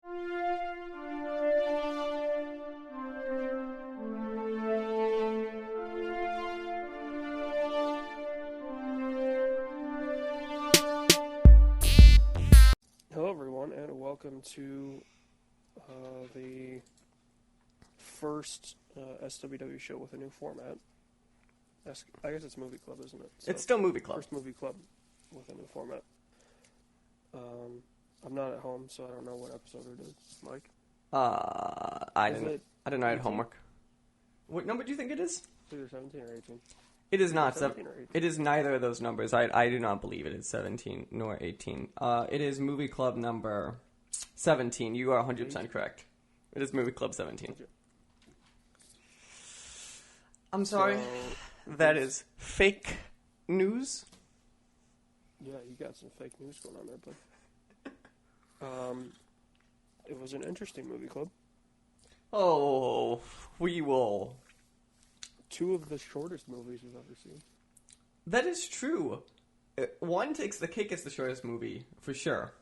Hello, everyone, and welcome to the first SWW show with a new format. I guess it's Movie Club, isn't it? So It's still Movie Club. First Movie Club with a new format. I'm not at home, so I don't know what episode it is. Mike? I didn't know I had 18? homework. What number do you think it is? It's either 17 or 18. It is not 17 or 18. It is neither of those numbers. I do not believe it is 17 nor 18. It is Movie Club number 17. You are 100% correct. It is Movie Club 17. Okay. I'm sorry. So, That is fake news. yeah, you got some fake news going on there, but it was an interesting movie club. Oh, we will. Two of the shortest movies we've ever seen. That is true. One takes the cake as the shortest movie, for sure.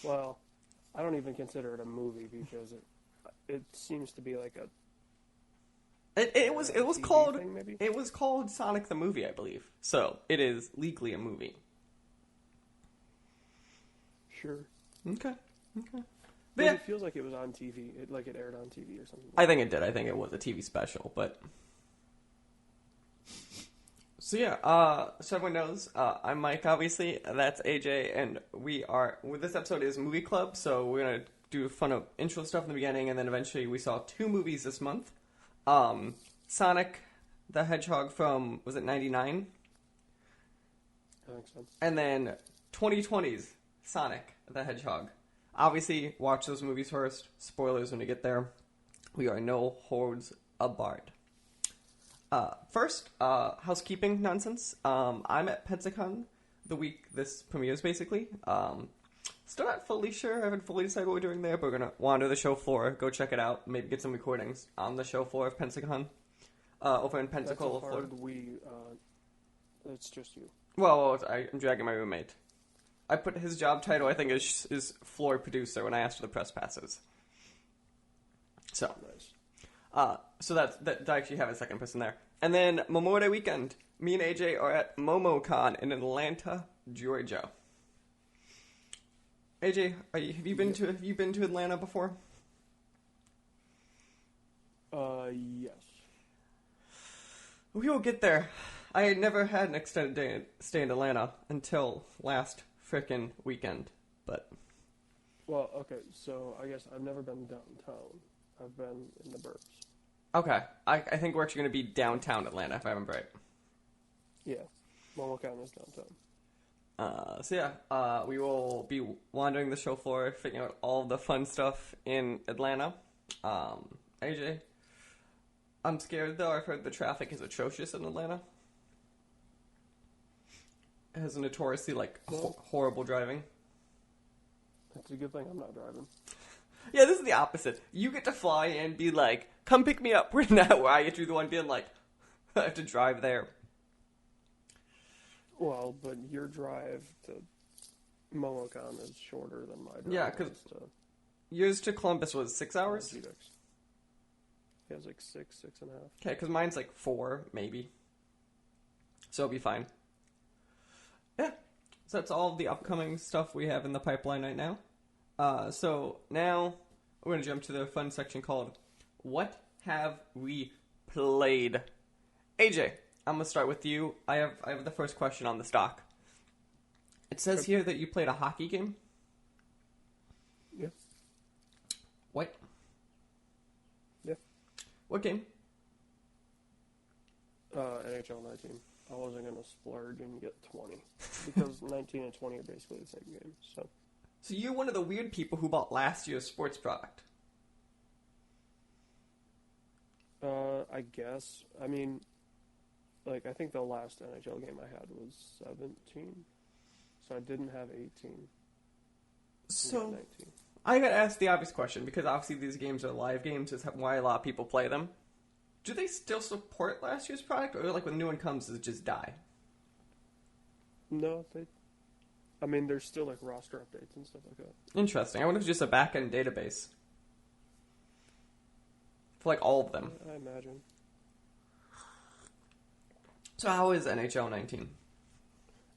Well, I don't even consider it a movie because it seems to be like a It was TV called thing, maybe? It was called Sonic the Movie, I believe. So it is legally a movie. Sure. Okay. But Yeah. it feels like it was on TV. It aired on TV or something. I think it did. I think it was a TV special, but so yeah. So everyone knows I'm Mike. Obviously, that's AJ, and this episode is Movie Club. So we're gonna do fun of intro stuff in the beginning, and then eventually we saw two movies this month. Sonic the Hedgehog from, was it 99? I think so. And then 2020's Sonic the Hedgehog. Obviously, watch those movies first. Spoilers when we get there. We are no holds barred. First, housekeeping nonsense. I'm at Pensacon the week this premieres, basically. Still not fully sure. I haven't fully decided what we're doing there, but we're going to wander the show floor, go check it out, maybe get some recordings on the show floor of Pensacon. Over in Pensacola, Florida. It's just you. Well, I'm dragging my roommate. I put his job title, I think, is floor producer when I asked for the press passes. So, Nice. So that I actually have a second person there. And then Memorial Day weekend, me and AJ are at MomoCon in Atlanta, Georgia. AJ, have you been to Atlanta before? Yes. We will get there. I had never had an extended stay in Atlanta until last frickin' weekend, but... Well, okay, so I guess I've never been downtown. I've been in the burbs. Okay, I think we're actually going to be downtown Atlanta, if I remember right. Yeah. MomoCon is downtown. So yeah, we will be wandering the show floor, figuring out all the fun stuff in Atlanta. AJ, I'm scared though. I've heard the traffic is atrocious in Atlanta. It has notoriously horrible driving. It's a good thing I'm not driving. Yeah, this is the opposite. You get to fly and be like, "Come pick me up." We're not where I get to be the one being like, "I have to drive there." Well, but your drive to MomoCon is shorter than my drive. Yeah, because yours to Columbus was 6 hours? Yeah, it's like 6.5. Okay, because mine's like 4, maybe. So it'll be fine. Yeah, so that's all the upcoming stuff we have in the pipeline right now. So now we're going to jump to the fun section called What Have We Played? AJ, I'm going to start with you. I have the first question on the stock. It says here that you played a hockey game. Yeah. What? Yeah. What game? NHL 19. I wasn't going to splurge and get 20. Because 19 and 20 are basically the same game. So you're one of the weird people who bought last year's sports product. I guess. I mean, I think the last NHL game I had was 17. So I didn't have 18. So 19. I got to ask the obvious question, because obviously these games are live games, is why a lot of people play them. Do they still support last year's product, or when the new one comes, does it just die? No, I mean, there's still like roster updates and stuff like that. Interesting. I wonder if it's just a back-end database for like all of them. I imagine. So how is NHL 19?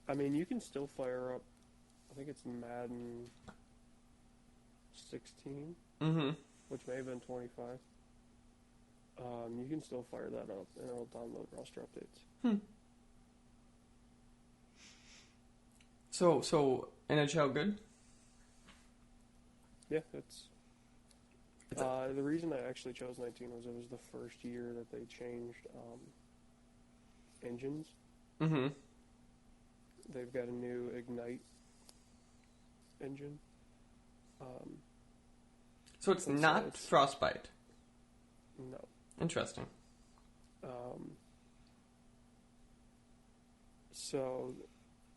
I mean, you can still fire up. I think it's Madden 16, Mm-hmm. which may have been 25. You can still fire that up, and it'll download roster updates. So NHL good? Yeah, it's the reason I actually chose 19 was it was the first year that they changed engines. Mm-hmm. They've got a new Ignite engine. So it's And not Frostbite. No. Interesting.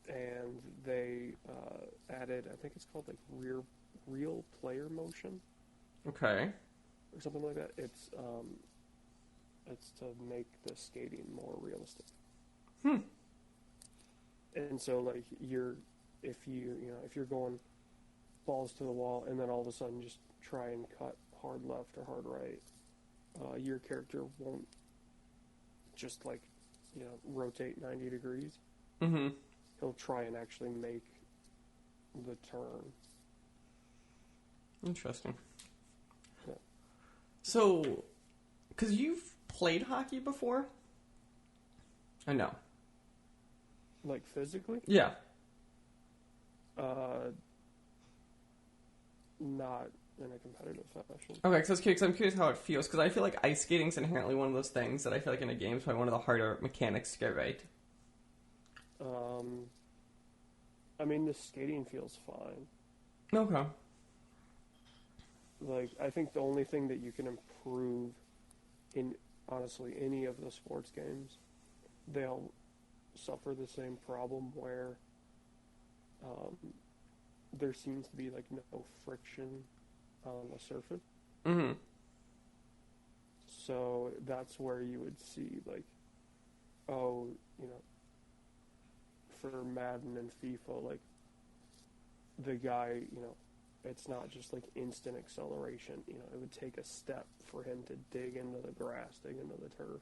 And they added, I think it's called like real player motion Okay. or something like that. It's to make the skating more realistic. And so like if you're going balls to the wall and then all of a sudden just try and cut hard left or hard right, your character won't just like rotate 90 degrees. Mm-hmm. He'll try and actually make the turn. Interesting. Yeah. So, because you've played hockey before? I know. Like physically? Yeah. Not in a competitive fashion. Okay, because I'm curious how it feels, because I feel like ice skating is inherently one of those things that I feel like in a game is probably one of the harder mechanics to get right. I mean, the skating feels fine. Okay. Like, I think the only thing that you can improve in, honestly, any of the sports games, they'll suffer the same problem where there seems to be, like, no friction on the surface. Mm-hmm. So that's where you would see, like, for Madden and FIFA, like, the guy, it's not just like instant acceleration. It would take a step for him to dig into the grass, dig into the turf,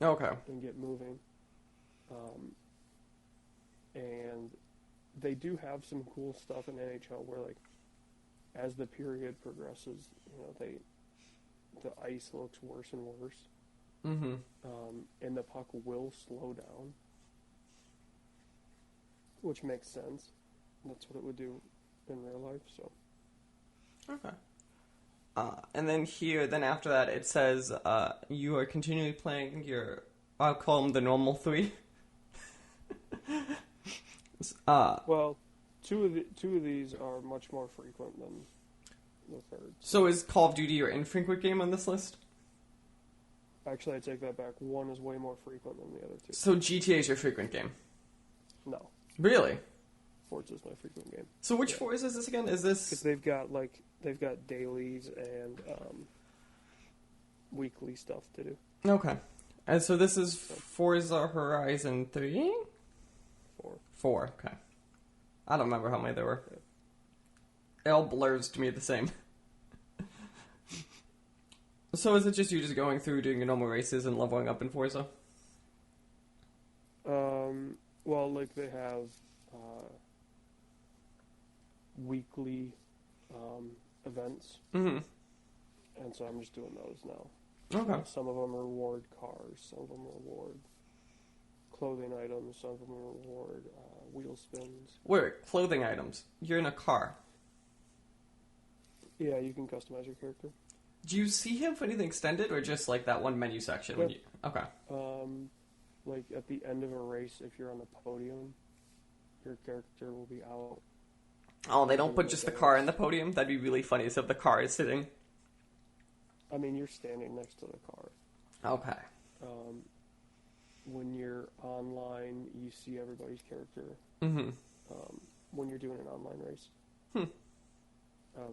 Okay. and get moving. And they do have some cool stuff in NHL where, like, as the period progresses, the ice looks worse and worse. Mm-hmm. And the puck will slow down, which makes sense. That's what it would do in real life. So. Okay. And then after that, it says you are continually playing your, I'll call them the normal three. Well, two of these are much more frequent than the third. So is Call of Duty your infrequent game on this list? Actually, I take that back. One is way more frequent than the other two. So GTA is your frequent game? No. Really? Forza is my frequent game. So which Forza is this again? Is this... Because they've got dailies and weekly stuff to do. Okay. And so this is Forza Horizon 3? 4. 4, okay. I don't remember how many there were. It all blurs to me the same. So is it just you just going through doing your normal races and leveling up in Forza? Well, like they have weekly events, Mm-hmm. and so I'm just doing those now. Okay. Some of them reward cars, some of them reward clothing items, some of them reward wheel spins. Wait, clothing items. You're in a car. Yeah, you can customize your character. Do you see him for anything extended, or just like that one menu section? When Yep. you... Okay. Like at the end of a race, if you're on the podium, your character will be out. Oh, they don't put just the car in the podium? That'd be really funny, so if the car is sitting. I mean, you're standing next to the car. Okay. When you're online, you see everybody's character. Mm-hmm. When you're doing an online race.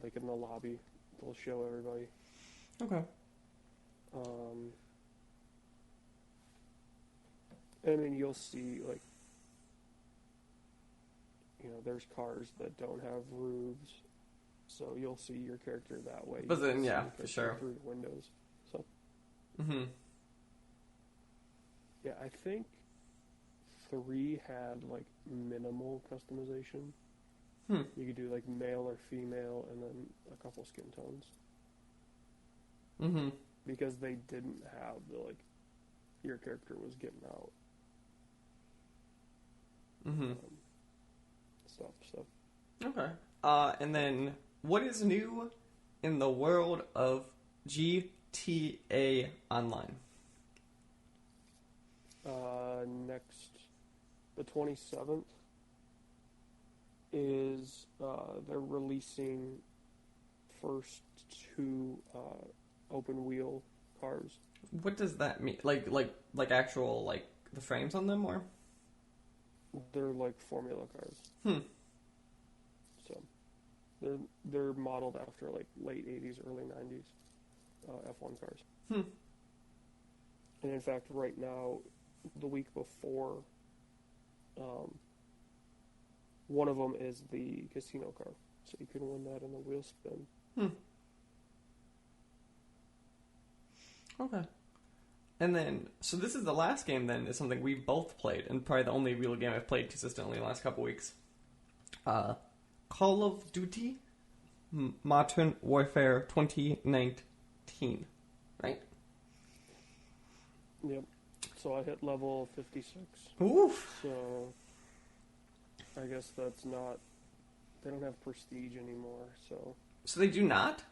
Like in the lobby, they'll show everybody. Okay. I mean, you'll see, like, there's cars that don't have roofs, so you'll see your character that way. But then, You yeah, see your for character sure. through the windows. So Mm-hmm. yeah, I think 3 had like minimal customization. Hmm. You could do like male or female, and then a couple skin tones Mm-hmm. because they didn't have the like your character was getting out Mm-hmm. stuff. So Okay. And then what is new in the world of GTA Online? next, the 27th is they're releasing first 2 open wheel cars. What does that mean? Like actual like the frames on them, or? They're like formula cars. Hmm. So they're modeled after like late 80s, early 90s F1 cars. Hmm. And in fact, right now, the week before, one of them is the casino car, so you can win that in the wheel spin. Hmm. Okay. And then, so this is the last game then, is something we've both played, and probably the only real game I've played consistently in the last couple weeks. Call of Duty Modern Warfare 2019. Right? Yep. So I hit level 56. Oof. So I guess that's not. They don't have prestige anymore. So So they do not?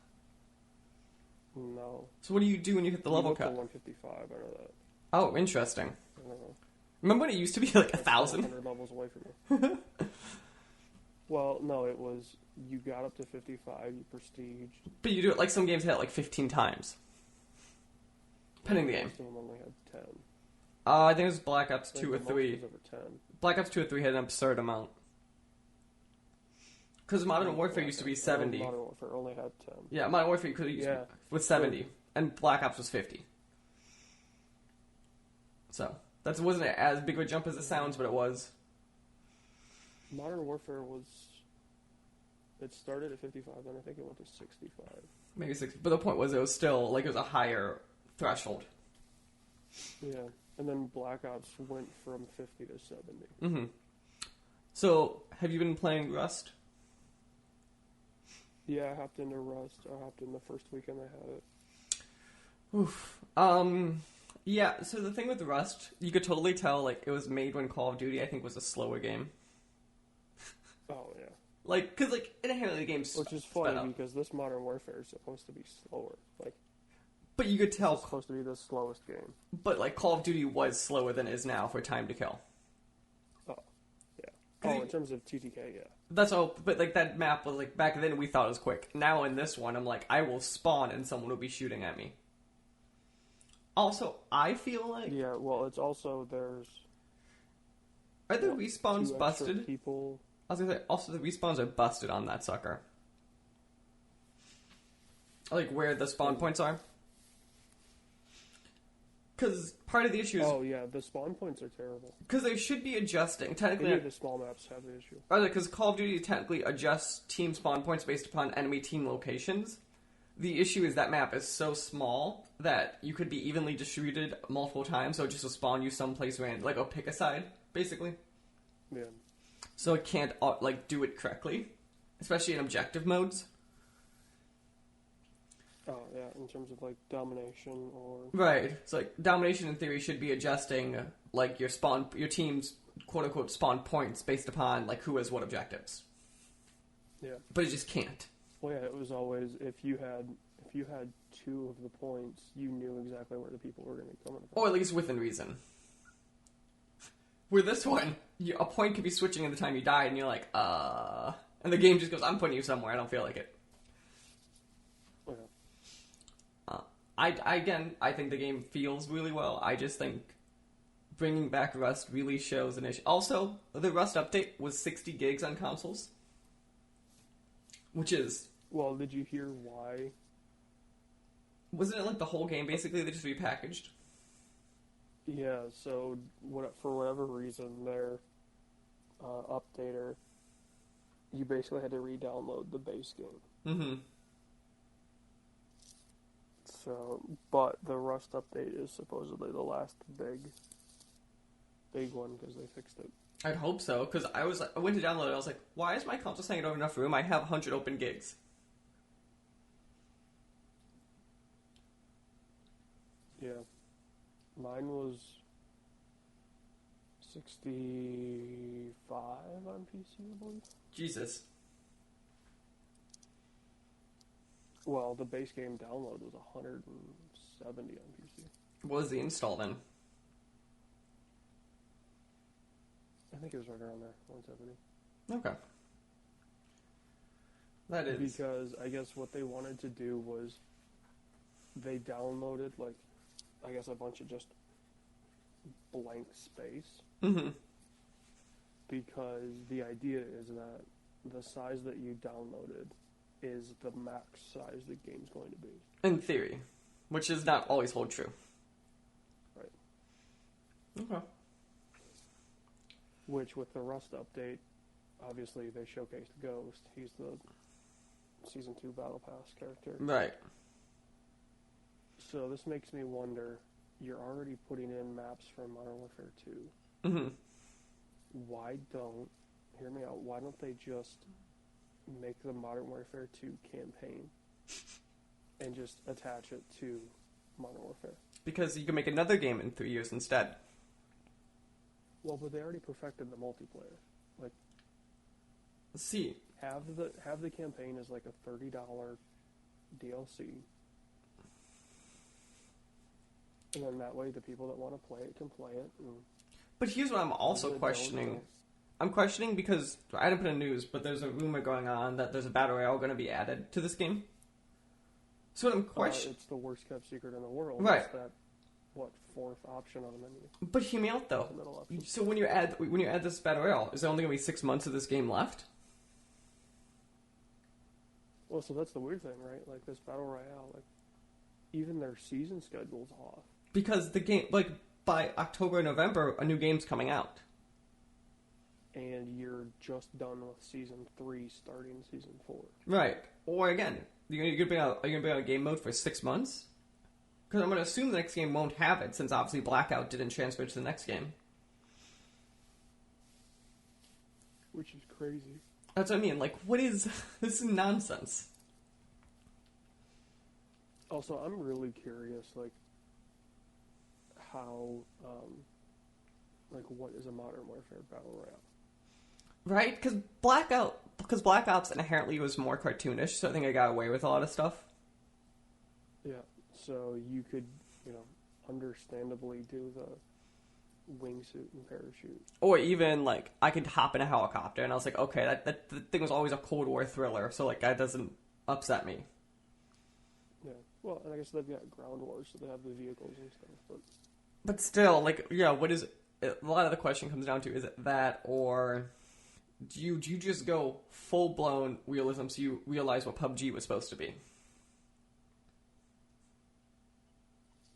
no. So what do you do when you hit the level You go up cap? to 155. I know that. Oh, interesting. I don't know. Remember when it used to be like That's 1,000? 100 levels away from me. Well, no, it was you got up to 55, you prestiged. But you do it like some games hit it like 15 times. Depending on the game. Most of them only had 10. I think it was Black Ops I 2 or think the most 3. was over 10. Black Ops 2 or 3 had an absurd amount. Because Modern Warfare used to be 70. Modern Warfare only had 10. Yeah, Modern Warfare was 70. And Black Ops was 50. So, that wasn't as big of a jump as it sounds, but it was. Modern Warfare was. It started at 55, then I think it went to 65. Maybe 60. But the point was it was still, like, it was a higher threshold. Yeah, and then Black Ops went from 50 to 70. Mm-hmm. So, have you been playing Rust? Yeah, I hopped into Rust. I hopped in the first weekend I had it. Oof. Yeah, so the thing with Rust, you could totally tell, like, it was made when Call of Duty, I think, was a slower game. Oh, yeah. Like, because, like, inherently the game's Which is sped funny up. because this Modern Warfare is supposed to be slower. Like, But you could it's tell, supposed to be the slowest game. but, like, Call of Duty was slower than it is now for time to kill. Oh, yeah. 'Cause Oh, you- in terms of TTK, yeah. That's all, but, like, that map was, like, back then we thought it was quick. Now in this one, I'm like, I will spawn and someone will be shooting at me. Also, I feel like, Yeah, well, it's also, there's... are the what, respawns 2 extra busted? people... I was gonna say, also the respawns are busted on that sucker. Like, where the spawn points are. Because part of the issue is, Oh, yeah, the spawn points are terrible. because they should be adjusting, technically, Any of the small maps have the issue. because Call of Duty technically adjusts team spawn points based upon enemy team locations. The issue is that map is so small that you could be evenly distributed multiple times, so it just will spawn you someplace random, like, pick a side, basically. Yeah. So it can't, like, do it correctly, especially in objective modes. Oh, yeah, in terms of, like, domination or... Right. It's like, domination in theory should be adjusting, like, your team's quote-unquote spawn points based upon, like, who has what objectives. Yeah. But it just can't. Well, yeah, it was always, if you had 2 of the points, you knew exactly where the people were going to be coming from. Or at least within reason. With this one, a point could be switching in the time you die, and you're like, and the game just goes, I'm putting you somewhere, I don't feel like it. Okay. I think the game feels really well. I just think bringing back Rust really shows an issue. Also, the Rust update was 60 gigs on consoles. Which is... Well, did you hear why? Wasn't it like the whole game, basically, they just repackaged? Yeah, so for whatever reason, their updater you basically had to re-download the base game. Mm-hmm. So, but the Rust update is supposedly the last big one because they fixed it. I'd hope so, because I went to download it, I was like, why is my console saying I don't have enough room? I have 100 open gigs. Yeah. Mine was 65 on PC, I believe. Jesus. Well, the base game download was 170 on PC. What was the install then? I think it was right around there, 170. Okay. That is. Because I guess what they wanted to do was they downloaded, like, I guess a bunch of just blank space. Mm-hmm. Because the idea is that the size that you downloaded is the max size the game's going to be. In theory. Which is not always hold true. Right. Okay. Which, with the Rust update, obviously they showcased Ghost. He's the Season 2 Battle Pass character. Right. So this makes me wonder, you're already putting in maps for Modern Warfare 2. Mm-hmm. Hear me out, why don't they just make the Modern Warfare 2 campaign and just attach it to Modern Warfare? Because you can make another game in 3 years instead. Well, but they already perfected the multiplayer. Like, See, have the campaign as like a $30 DLC. And then that way the people that want to play it can play it. but here's what I'm also Don't, questioning. I'm questioning because I didn't put in news, but there's a rumor going on that there's a battle royale going to be added to this game. So what I'm questioning, it's the worst kept secret in the world. Right. It's that, fourth option on the menu. but hear me out though. The middle option. So when you add this battle royale, is there only going to be 6 months of this game left? Well, so that's the weird thing, right? Like this battle royale, like even their season schedule's off. Because the game, like by October, November, a new game's coming out. And you're just done with season 3, starting season 4. Right. Or again, are you gonna be on a game mode for 6 months? Because I'm gonna assume the next game won't have it, since obviously Blackout didn't transfer to the next game. Which is crazy. That's what I mean. Like, what is this? Is nonsense. Also, I'm really curious, like how, like what is a Modern Warfare battle royale? Right? Because Black Ops inherently was more cartoonish, so I think I got away with a lot of stuff. Yeah. So you could, understandably do the wingsuit and parachute. Or even, like, I could hop in a helicopter, and I was like, okay, that thing was always a Cold War thriller, so, like, that doesn't upset me. Yeah. Well, and I guess they've got ground wars, so they have the vehicles and stuff. But still, like, yeah, what is... A lot of the question comes down to, is it that, or... Do you just go full-blown realism so you realize what PUBG was supposed to be?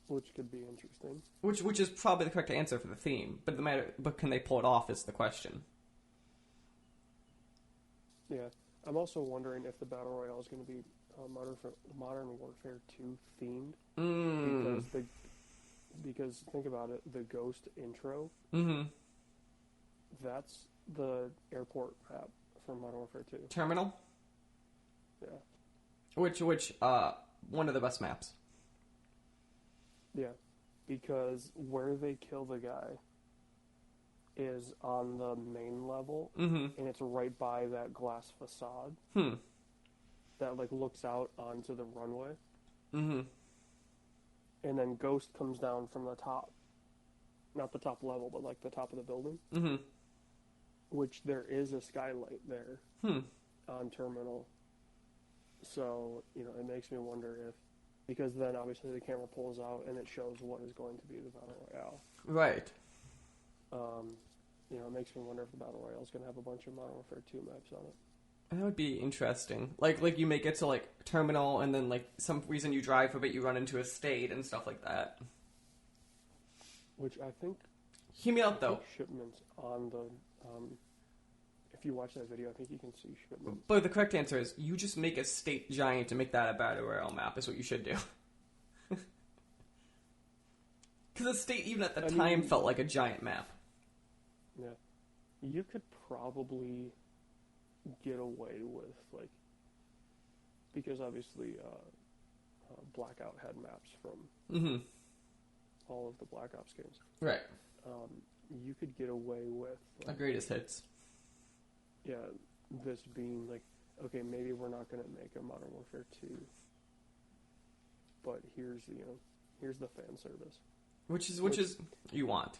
Which could be interesting. Which is probably the correct answer for the theme, but can they pull it off is the question. Yeah. I'm also wondering if the Battle Royale is going to be Modern Warfare 2 themed. Because think about it, the Ghost intro, that's the airport map from Modern Warfare 2. Terminal? Yeah. Which one of the best maps. Yeah. Because where they kill the guy is on the main level, and it's right by that glass facade that, like, looks out onto the runway. And then Ghost comes down from the top. Not the top level, but, like, the top of the building. Which there is a skylight there on Terminal. So, it makes me wonder if... Because then, obviously, the camera pulls out and it shows what is going to be the Battle Royale. Right. It makes me wonder if the Battle Royale is going to have a bunch of Modern Warfare 2 maps on it. That would be interesting. Like you make it to, like, Terminal, and then, like, some reason you drive for a bit, you run into a state and stuff like that. Which I think... Hear me out, though. Shipments on the... if if you watch that video, I think you can see shipments. But the correct answer is you just make a state giant and make that a battle royale map is what you should do. Because the state, even at the time, felt like a giant map. Yeah. You could probably get away with, like, because obviously Blackout had maps from all of the Black Ops games. Right. You could get away with... Like, greatest hits. Yeah, this being like, okay, maybe we're not going to make a Modern Warfare 2, but here's the fan service. Which is you want.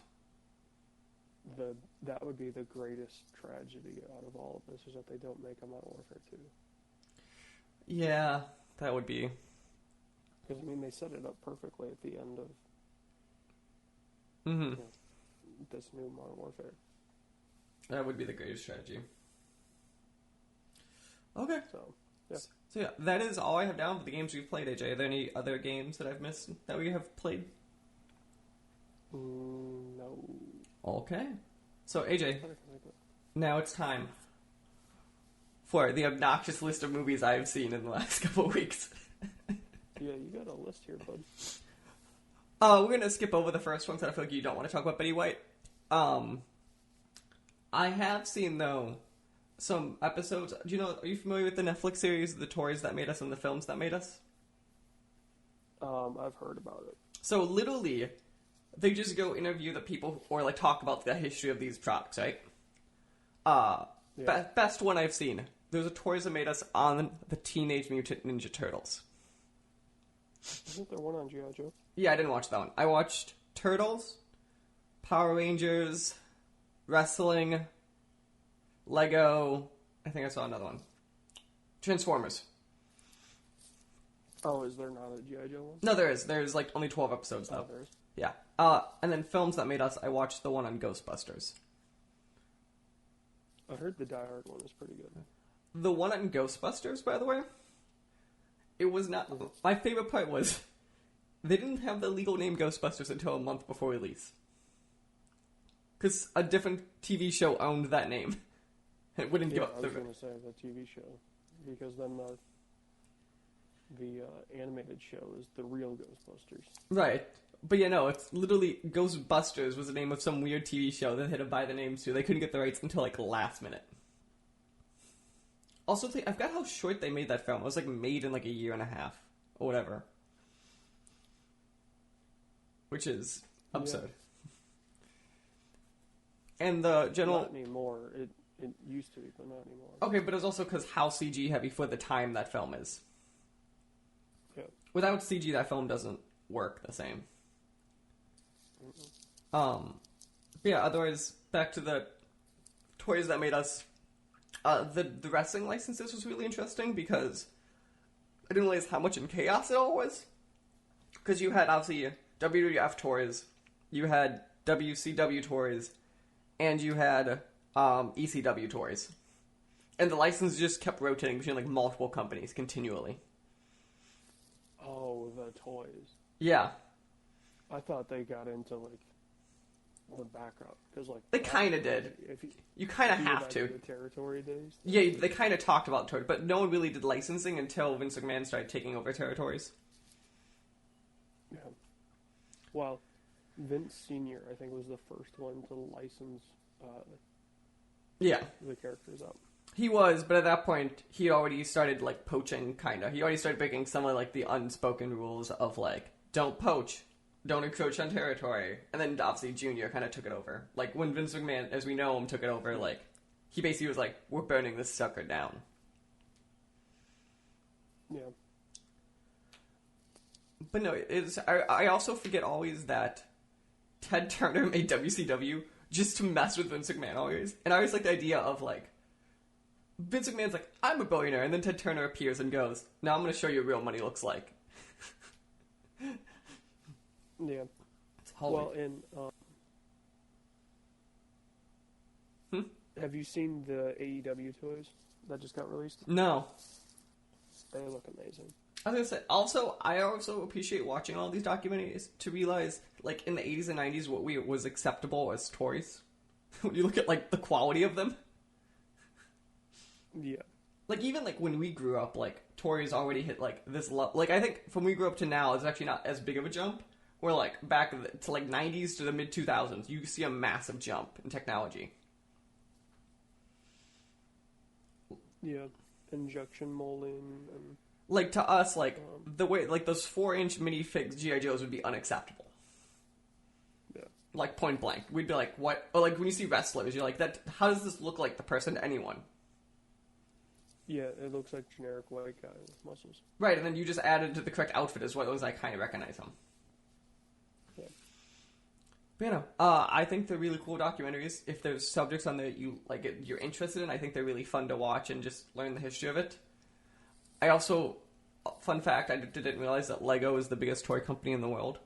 That would be the greatest tragedy out of all of this, is that they don't make a Modern Warfare 2. Yeah, that would be. Because, I mean, they set it up perfectly at the end of this new Modern Warfare. That would be the greatest strategy. Okay. So yeah, that is all I have down for the games we've played, AJ. Are there any other games that I've missed that we have played? No. Okay. So, AJ, now it's time for the obnoxious list of movies I've seen in the last couple of weeks. Yeah, you got a list here, bud. We're going to skip over the first one because I feel like you don't want to talk about Betty White. I have seen, though, some episodes. Are you familiar with the Netflix series, The Toys That Made Us and the Films That Made Us? I've heard about it. So, literally, they just go interview the people or, like, talk about the history of these products, right? Best one I've seen. There's a Toys That Made Us on the Teenage Mutant Ninja Turtles. Isn't there one on G.I. Joe? Yeah, I didn't watch that one. I watched Turtles, Power Rangers, Wrestling, Lego. I think I saw another one. Transformers. Oh, is there not a G.I. Joe one? No, there is. There's like only 12 episodes though. Oh, there is. Yeah. And then Films That Made Us, I watched the one on Ghostbusters. I heard the Die Hard one is pretty good. The one on Ghostbusters, by the way, it was not... My favorite part was they didn't have the legal name Ghostbusters until a month before release. Because a different TV show owned that name. It wouldn't give up I was going to say the TV show. Because then the animated show is the real Ghostbusters. Right. But yeah, no, it's literally Ghostbusters was the name of some weird TV show that they had to buy the names to. They couldn't get the rights until like last minute. Also, I forgot how short they made that film. It was like made in like a year and a half or whatever. Which is absurd. Yeah. And the general... Not anymore. It used to be, but not anymore. Okay, but it was also because how CG heavy for the time that film is. Yeah. Without CG, that film doesn't work the same. But yeah, otherwise, back to the Toys That Made Us. The wrestling licenses was really interesting because I didn't realize how much in chaos it all was. Because you had, obviously, WWF toys, you had WCW toys, and you had ECW toys. And the license just kept rotating between, like, multiple companies continually. Oh, the toys. Yeah. I thought they got into, like, the background. Because, like... They kind of did. If you kind of have to. The territory days. Yeah, they kind of talked about the toy, but no one really did licensing until Vince McMahon started taking over territories. Yeah. Well, Vince Sr., I think, was the first one to license the characters up. He was, but at that point, he already started, like, poaching, kind of. He already started breaking some of, like, the unspoken rules of, like, don't poach, don't encroach on territory. And then, obviously, Junior kind of took it over. Like, when Vince McMahon, as we know him, took it over, like, he basically was like, we're burning this sucker down. Yeah. But no, I also forget always that Ted Turner made WCW just to mess with Vince McMahon always. And I always like the idea of, like, Vince McMahon's like, I'm a billionaire, and then Ted Turner appears and goes, now I'm going to show you what real money looks like. Yeah. It's holy. Well, and have you seen the AEW toys that just got released? No. They look amazing. I was going to say, also, I also appreciate watching all these documentaries to realize, like, in the 80s and 90s, what was acceptable as toys. When you look at, like, the quality of them. Yeah. Like, even, like, when we grew up, like, Tory's already hit, like, this like, I think from we grew up to now, it's actually not as big of a jump. Where, like, back to, like, 90s to the mid-2000s, you see a massive jump in technology. Yeah. Injection molding and... Like, to us, like, the way, like, those 4-inch minifigs G.I. Joes would be unacceptable. Yeah. Like, point blank. We'd be like, what? Or, like, when you see wrestlers, you're like, that. How does this look like the person to anyone? Yeah, it looks like generic white guy with muscles. Right, and then you just added to the correct outfit as well as I kind of recognize him. Yeah. But, you know, I think they're really cool documentaries. If there's subjects on there you like, you're interested in, I think they're really fun to watch and just learn the history of it. I also, fun fact, I didn't realize that Lego is the biggest toy company in the world.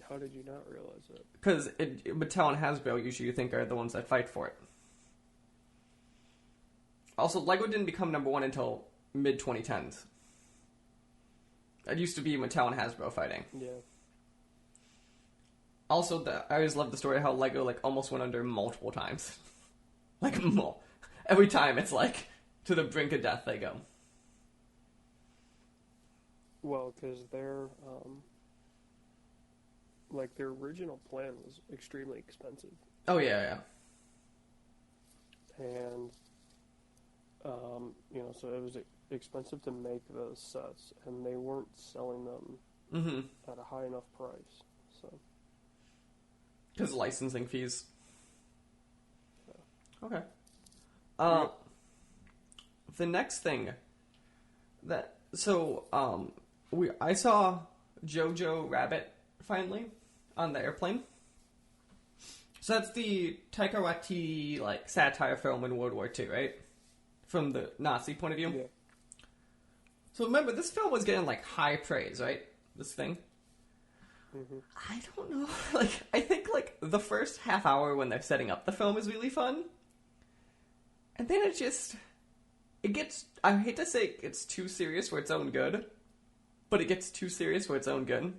How did you not realize that? Because Mattel and Hasbro usually you think are the ones that fight for it. Also, Lego didn't become number one until mid-2010s. It used to be Mattel and Hasbro fighting. Yeah. Also, I always love the story of how Lego, like, almost went under multiple times. Like, every time it's, like, to the brink of death they go. Well, because their their original plan was extremely expensive. Oh, yeah. And, so it was expensive to make those sets, and they weren't selling them at a high enough price. So. Because licensing fees. Yeah. Okay. The next thing I saw Jojo Rabbit finally on the airplane. So that's the Taika Waititi, like, satire film in World War II, right? From the Nazi point of view. Yeah. So remember, this film was getting, like, high praise, right? This thing. Mm-hmm. I don't know. Like, I think, like, the first half hour when they're setting up the film is really fun. And then it gets, I hate to say it's too serious for its own good, but it gets too serious for its own good.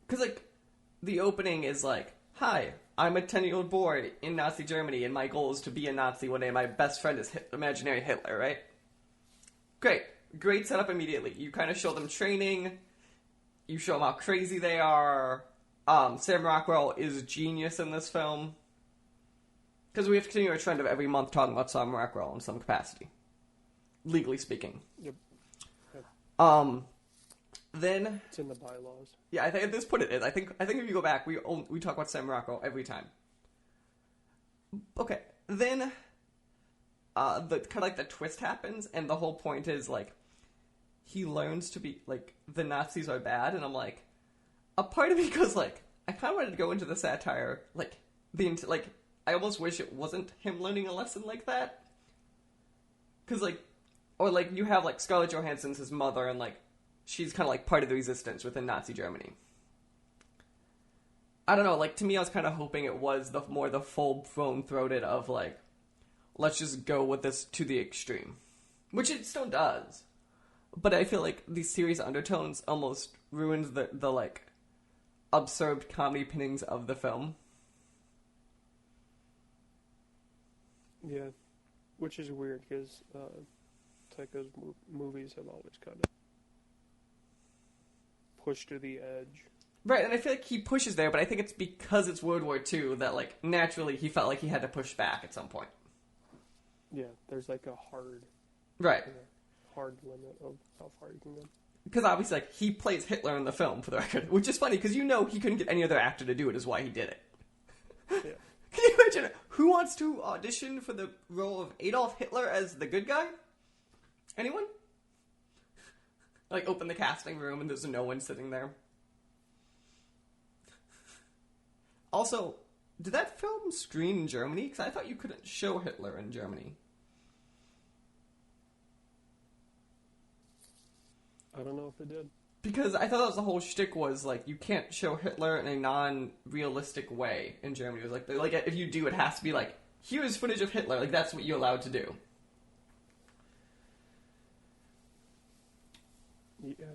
Because, like, the opening is like, hi, I'm a 10-year-old boy in Nazi Germany, and my goal is to be a Nazi one day. My best friend is imaginary Hitler, right? Great setup immediately. You kind of show them training. You show them how crazy they are. Sam Rockwell is genius in this film. Because we have to continue our trend of every month talking about Sam Rockwell in some capacity. Legally speaking. Yep. Then... It's in the bylaws. Yeah, I think at this point it is. I think if you go back, we talk about Sam Rockwell every time. Okay, then... the twist happens, and the whole point is, like, he learns to be, like, the Nazis are bad, and I'm like, a part of me goes, like, I kind of wanted to go into the satire, like, I almost wish it wasn't him learning a lesson like that. Because, like, or, like, you have, like, Scarlett Johansson's his mother, and, like, she's kind of, like, part of the resistance within Nazi Germany. I don't know, like, to me, I was kind of hoping it was the full-blown throated of, like, let's just go with this to the extreme. Which it still does. But I feel like these serious undertones almost ruins the like, absurd comedy pinnings of the film. Yeah. Which is weird, because Taika's movies have always kind of pushed to the edge. Right, and I feel like he pushes there, but I think it's because it's World War II that, like, naturally he felt like he had to push back at some point. Yeah, there's like a hard... Right. Hard limit of how far you can go. Because obviously, like, he plays Hitler in the film, for the record. Which is funny, because you know he couldn't get any other actor to do it, is why he did it. Yeah. Can you imagine who wants to audition for the role of Adolf Hitler as the good guy? Anyone? Like, open the casting room and there's no one sitting there. Also, did that film screen in Germany? Because I thought you couldn't show Hitler in Germany. I don't know if it did. Because I thought that was the whole shtick was, like, you can't show Hitler in a non-realistic way in Germany. It was like if you do, it has to be like, here's footage of Hitler. Like, that's what you're allowed to do. Yeah.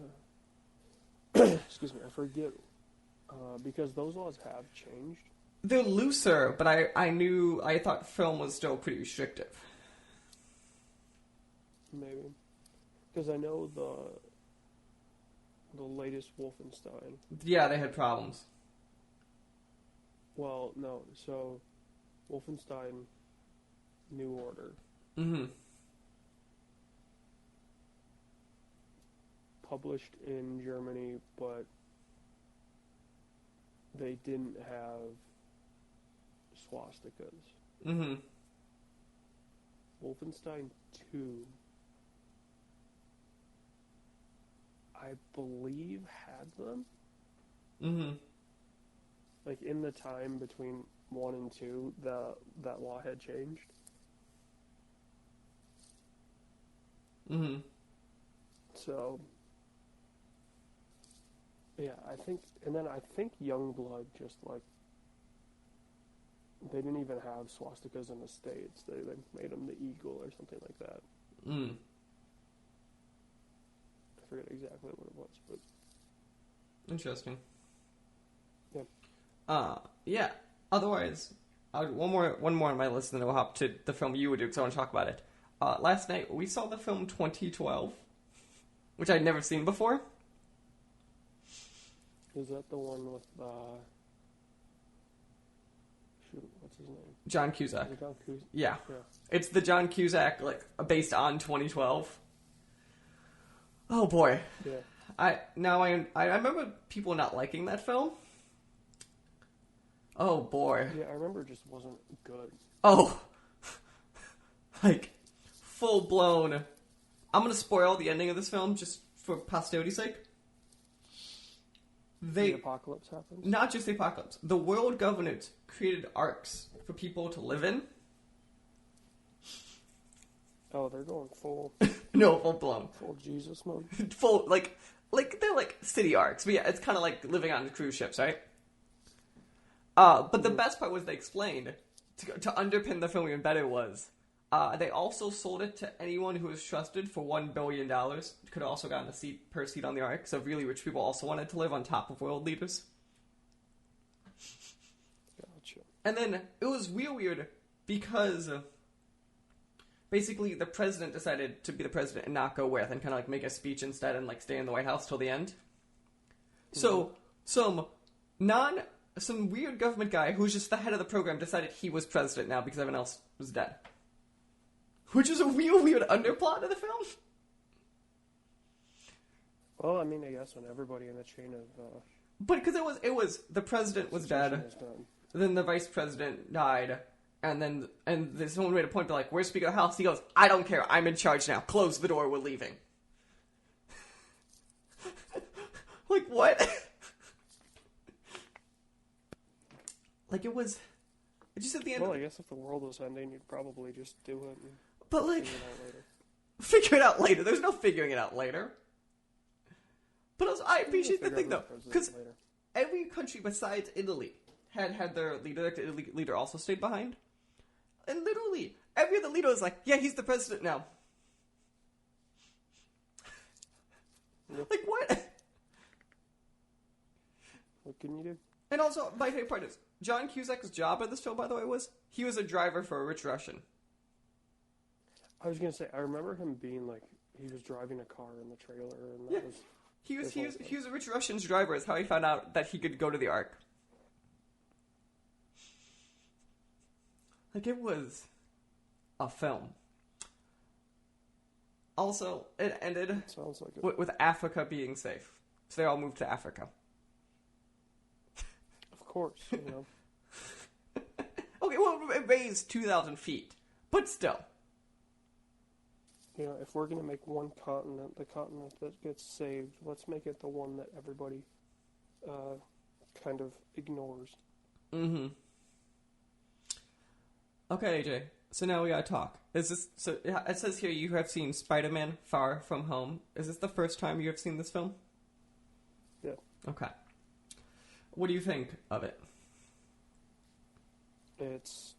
Excuse me, I forget. Because those laws have changed. they're looser, but I thought film was still pretty restrictive. Maybe. Because I know the latest Wolfenstein. Yeah, they had problems. Well, no. So, Wolfenstein New Order. Mm-hmm. Published in Germany, but they didn't have swastikas. Mm-hmm. Wolfenstein 2, I believe, had them. Mm-hmm. Like, in the time between 1 and 2, that law had changed. Mm-hmm. So, yeah, I think Youngblood just, like, they didn't even have swastikas in the States. They made them the eagle or something like that. Mm. I forget exactly what it was, but Interesting. yeah. Yeah. Otherwise, one more on my list, and then we'll hop to the film you would do because I want to talk about it. Last night we saw the film 2012, which I'd never seen before. Is that the one with what's his name? John Cusack. Is it John Cusack? Yeah. Yeah. It's the John Cusack, like, based on 2012. Oh boy. Yeah. I remember people not liking that film. Oh boy. Yeah, I remember it just wasn't good. Oh. Like, full blown. I'm gonna spoil the ending of this film just for posterity's sake. The apocalypse happens? Not just the apocalypse. The world government created arcs for people to live in. Oh, they're going full No, full blown. full Jesus mode. Full, like they're like city arcs. But yeah, it's kind of like living on cruise ships, right? But the best part was they explained, to underpin the film even better was, they also sold it to anyone who was trusted for $1 billion. Could have also gotten a seat per seat on the arc, so really rich people also wanted to live on top of world leaders. Gotcha. And then it was real weird because basically the president decided to be the president and not go with and kind of like make a speech instead and like stay in the White House till the end. So some weird government guy who was just the head of the program decided he was president now because everyone else was dead. Which is a real weird underplot of the film. Well, I mean, I guess when everybody in the chain of But because it was the president was dead, is done. then the vice president died, and someone made a point to like, where's Speaker of the House? He goes, I don't care, I'm in charge now. Close the door, we're leaving. Like, what? Like, it just at the end. Well, I guess if the world was ending, you'd probably just do it and But like, figure it out later. figure it out later. There's no figuring it out later. But also, I appreciate the Figure thing though, out the because president later. every country besides Italy had their leader. The Italy leader also stayed behind, and literally every other leader was like, "Yeah, he's the president now." Yep. Like what? What can you do? And also, my favorite part is John Cusack's job in this film. By the way, was he was a driver for a rich Russian. I was gonna say, I remember him being like, he was driving a car in the trailer, and that Yeah. was He was His whole he was a rich Russian's driver. Is how he found out that he could go to the Ark. Like, it was a film. Also, it ended sounds like it. with Africa being safe, so they all moved to Africa. Of course, you know. Okay, well, it raised 2,000 feet, but still. You know, if we're gonna make one continent the continent that gets saved, let's make it the one that everybody kind of ignores. Mm-hmm. Okay, AJ. So now we gotta talk. Is this so? It says here you have seen Spider-Man: Far From Home. Is this the first time you have seen this film? Yeah. Okay. What do you think of it? It's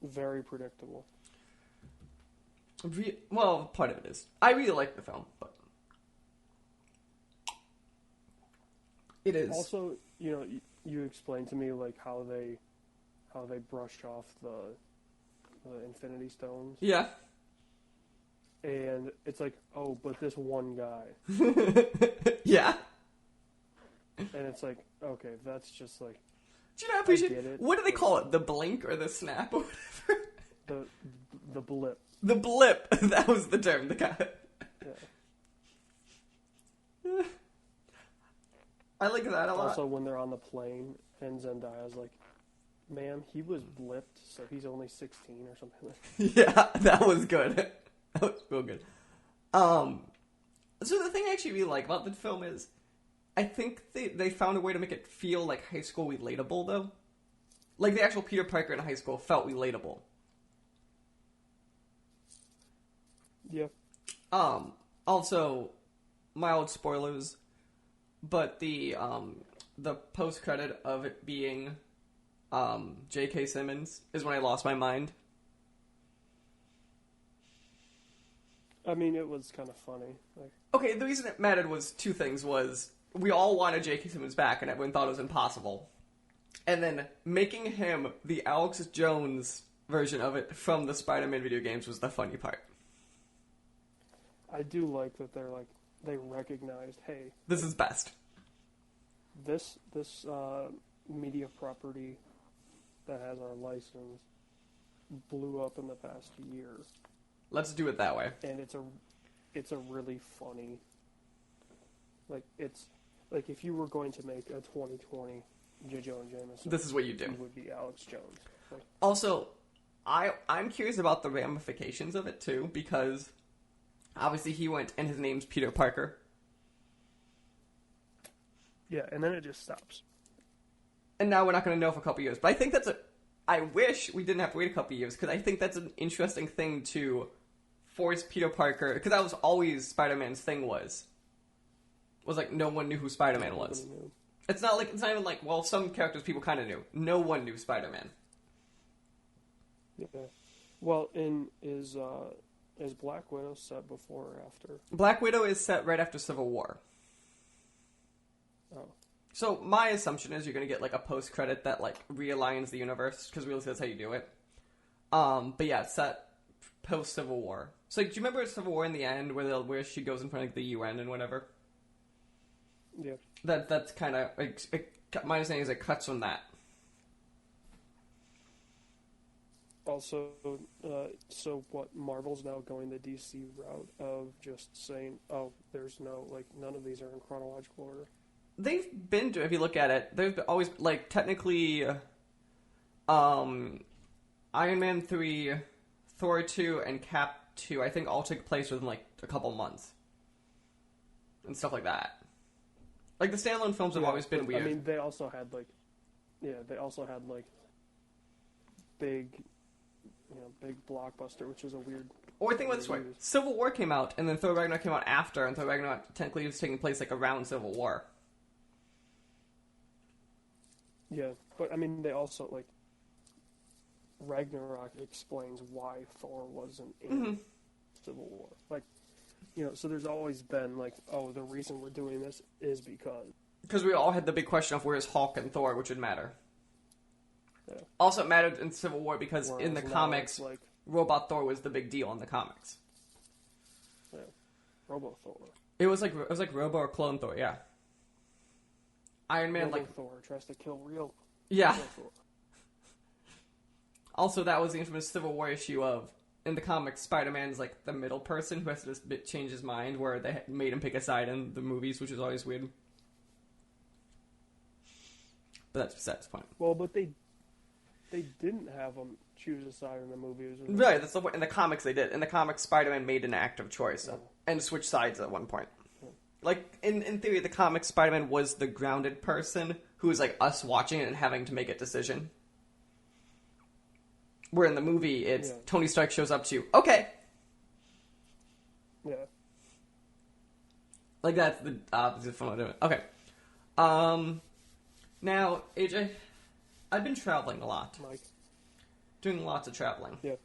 very predictable. Well, part of it is. I really like the film, but it is Also, you know, you explained to me like how they how they brushed off the Infinity Stones, Yeah. and it's like, oh, but this one guy, Yeah. and it's like, okay, that's just like Do you know, I appreciate get it. What do they call it? The blink or the snap or whatever? the blip. The blip. That was the term. The guy. Yeah. I like that a lot. Also, when they're on the plane and Zendaya's like, "Ma'am, he was blipped, so he's only 16 or something." Yeah, that was good. That was real good. So the thing I actually really like about the film is, I think they found a way to make it feel like high school relatable, though. Like, the actual Peter Parker in high school felt relatable. Yeah. Also, mild spoilers, but the post-credit of it being, J.K. Simmons is when I lost my mind. I mean, it was kind of funny. Like, Okay, the reason it mattered was two things. Was we all wanted J.K. Simmons back, and everyone thought it was impossible. And then making him the Alex Jones version of it from the Spider-Man video games was the funny part. I do like that they recognized, hey, This is best. this media property that has our license blew up in the past year, Let's do it that way. and it's a really funny, like, it's like if you were going to make a 2020 J. Jonah Jameson, This is what you do. it would be Alex Jones. Like, Also, I'm curious about the ramifications of it, too, because obviously he went and his name's Peter Parker. yeah, and then it just stops. And now we're not going to know for a couple years. But I think I wish we didn't have to wait a couple years, because I think that's an interesting thing to force Peter Parker, because that was always Spider-Man's thing was like no one knew who Spider-Man was. Nobody knew. It's not even like, well, some characters people kind of knew. No one knew Spider-Man. Yeah. Well, is Black Widow set before or after? Black Widow is set right after Civil War. Oh. So my assumption is you're going to get like a post-credit that like realigns the universe, because really that's how you do it. But yeah, it's set post-Civil War. So like, do you remember Civil War in the end where she goes in front of like, the UN and whatever? Yeah. That's kind of my understanding is it cuts from that. Also, so what? Marvel's now going the DC route of just saying, "Oh, there's none of these are in chronological order." They've been to, if you look at it, there's always like technically, Iron Man 3, Thor 2, and Cap 2. I think all took place within like a couple months and stuff like that. Like the standalone films have always been weird. I mean, they also had big blockbuster, which is a weird. Or think about it this way: Civil War came out, and then Thor Ragnarok came out after, and Thor Ragnarok technically was taking place like around Civil War. Yeah, but I mean, they also like Ragnarok explains why Thor wasn't in Civil War. Like, so there's always been like, oh, the reason we're doing this is because we all had the big question of where's Hulk and Thor, which would matter. Yeah. Also, it mattered in Civil War because Whereas in the now comics, it's like, Robot Thor was the big deal in the comics. yeah, Robo Thor. It was like Robo or Clone Thor, yeah. Iron Man, Robo like Thor tries to kill real. yeah. Real Thor. Also, that was the infamous Civil War issue of in the comics, Spider-Man's like the middle person who has to just change his mind, where they made him pick a side in the movies, which is always weird. But that's besides the point. Well, but they didn't have him choose a side in the movies. Right, that's the point. In the comics, they did. In the comics, Spider-Man made an active choice and switched sides at one point. Like, in theory, the comics, Spider-Man was the grounded person who was like us watching it and having to make a decision. Where in the movie, it's Tony Stark shows up to, okay. Yeah. Like, that's the opposite from what I'm doing. Okay. Now, AJ, I've been traveling a lot. Mike. Doing lots of traveling. Yeah.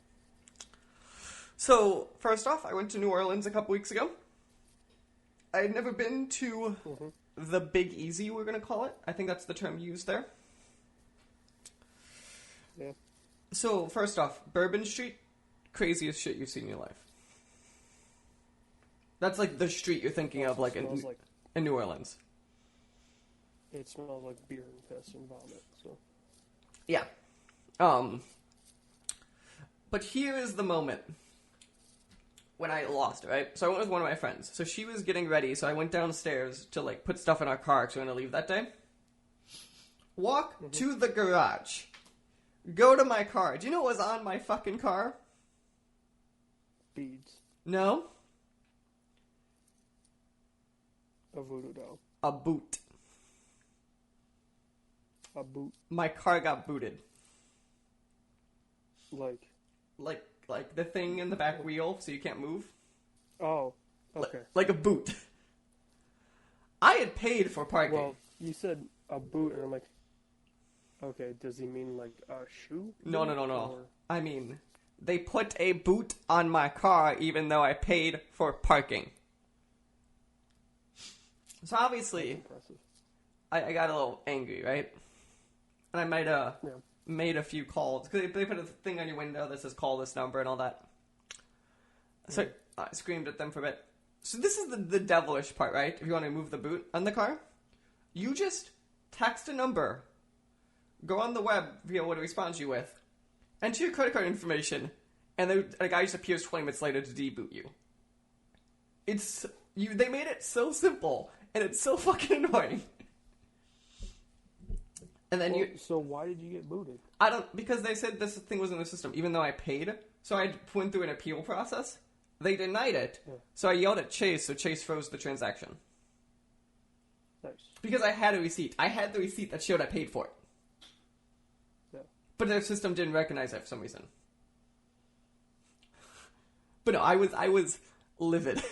So, first off, I went to New Orleans a couple weeks ago. I had never been to the Big Easy, we're going to call it. I think that's the term used there. Yeah. So, first off, Bourbon Street, craziest shit you've seen in your life. That's like the street you're thinking of, like in New Orleans. It smells like beer and piss and vomit. So. Yeah. But here is the moment when I lost it, right? So I went with one of my friends. So she was getting ready, so I went downstairs to, like, put stuff in our car because we were going to leave that day. Walk to the garage. Go to my car. Do you know what was on my fucking car? Beads. No. A voodoo doll. A boot. A boot. My car got booted. Like the thing in the back wheel so you can't move. Oh, okay. Like a boot. I had paid for parking. Well, you said a boot, and I'm like, okay, does he mean like a shoe? No. Or... I mean, they put a boot on my car even though I paid for parking. So obviously, I got a little angry, right? And I might have made a few calls. Because they put a thing on your window that says call this number and all that. So I screamed at them for a bit. So this is the devilish part, right? If you want to move the boot on the car, you just text a number, go on the web via what it responds you with, enter your credit card information, and a guy just appears 20 minutes later to deboot you. They made it so simple, and it's so fucking annoying. And then So why did you get booted? Because they said this thing was in the system, even though I paid. So I went through an appeal process. They denied it. Yeah. So I yelled at Chase, so Chase froze the transaction. Nice. Because I had a receipt. I had the receipt that showed I paid for it. Yeah. But their system didn't recognize it for some reason. But no, I was livid.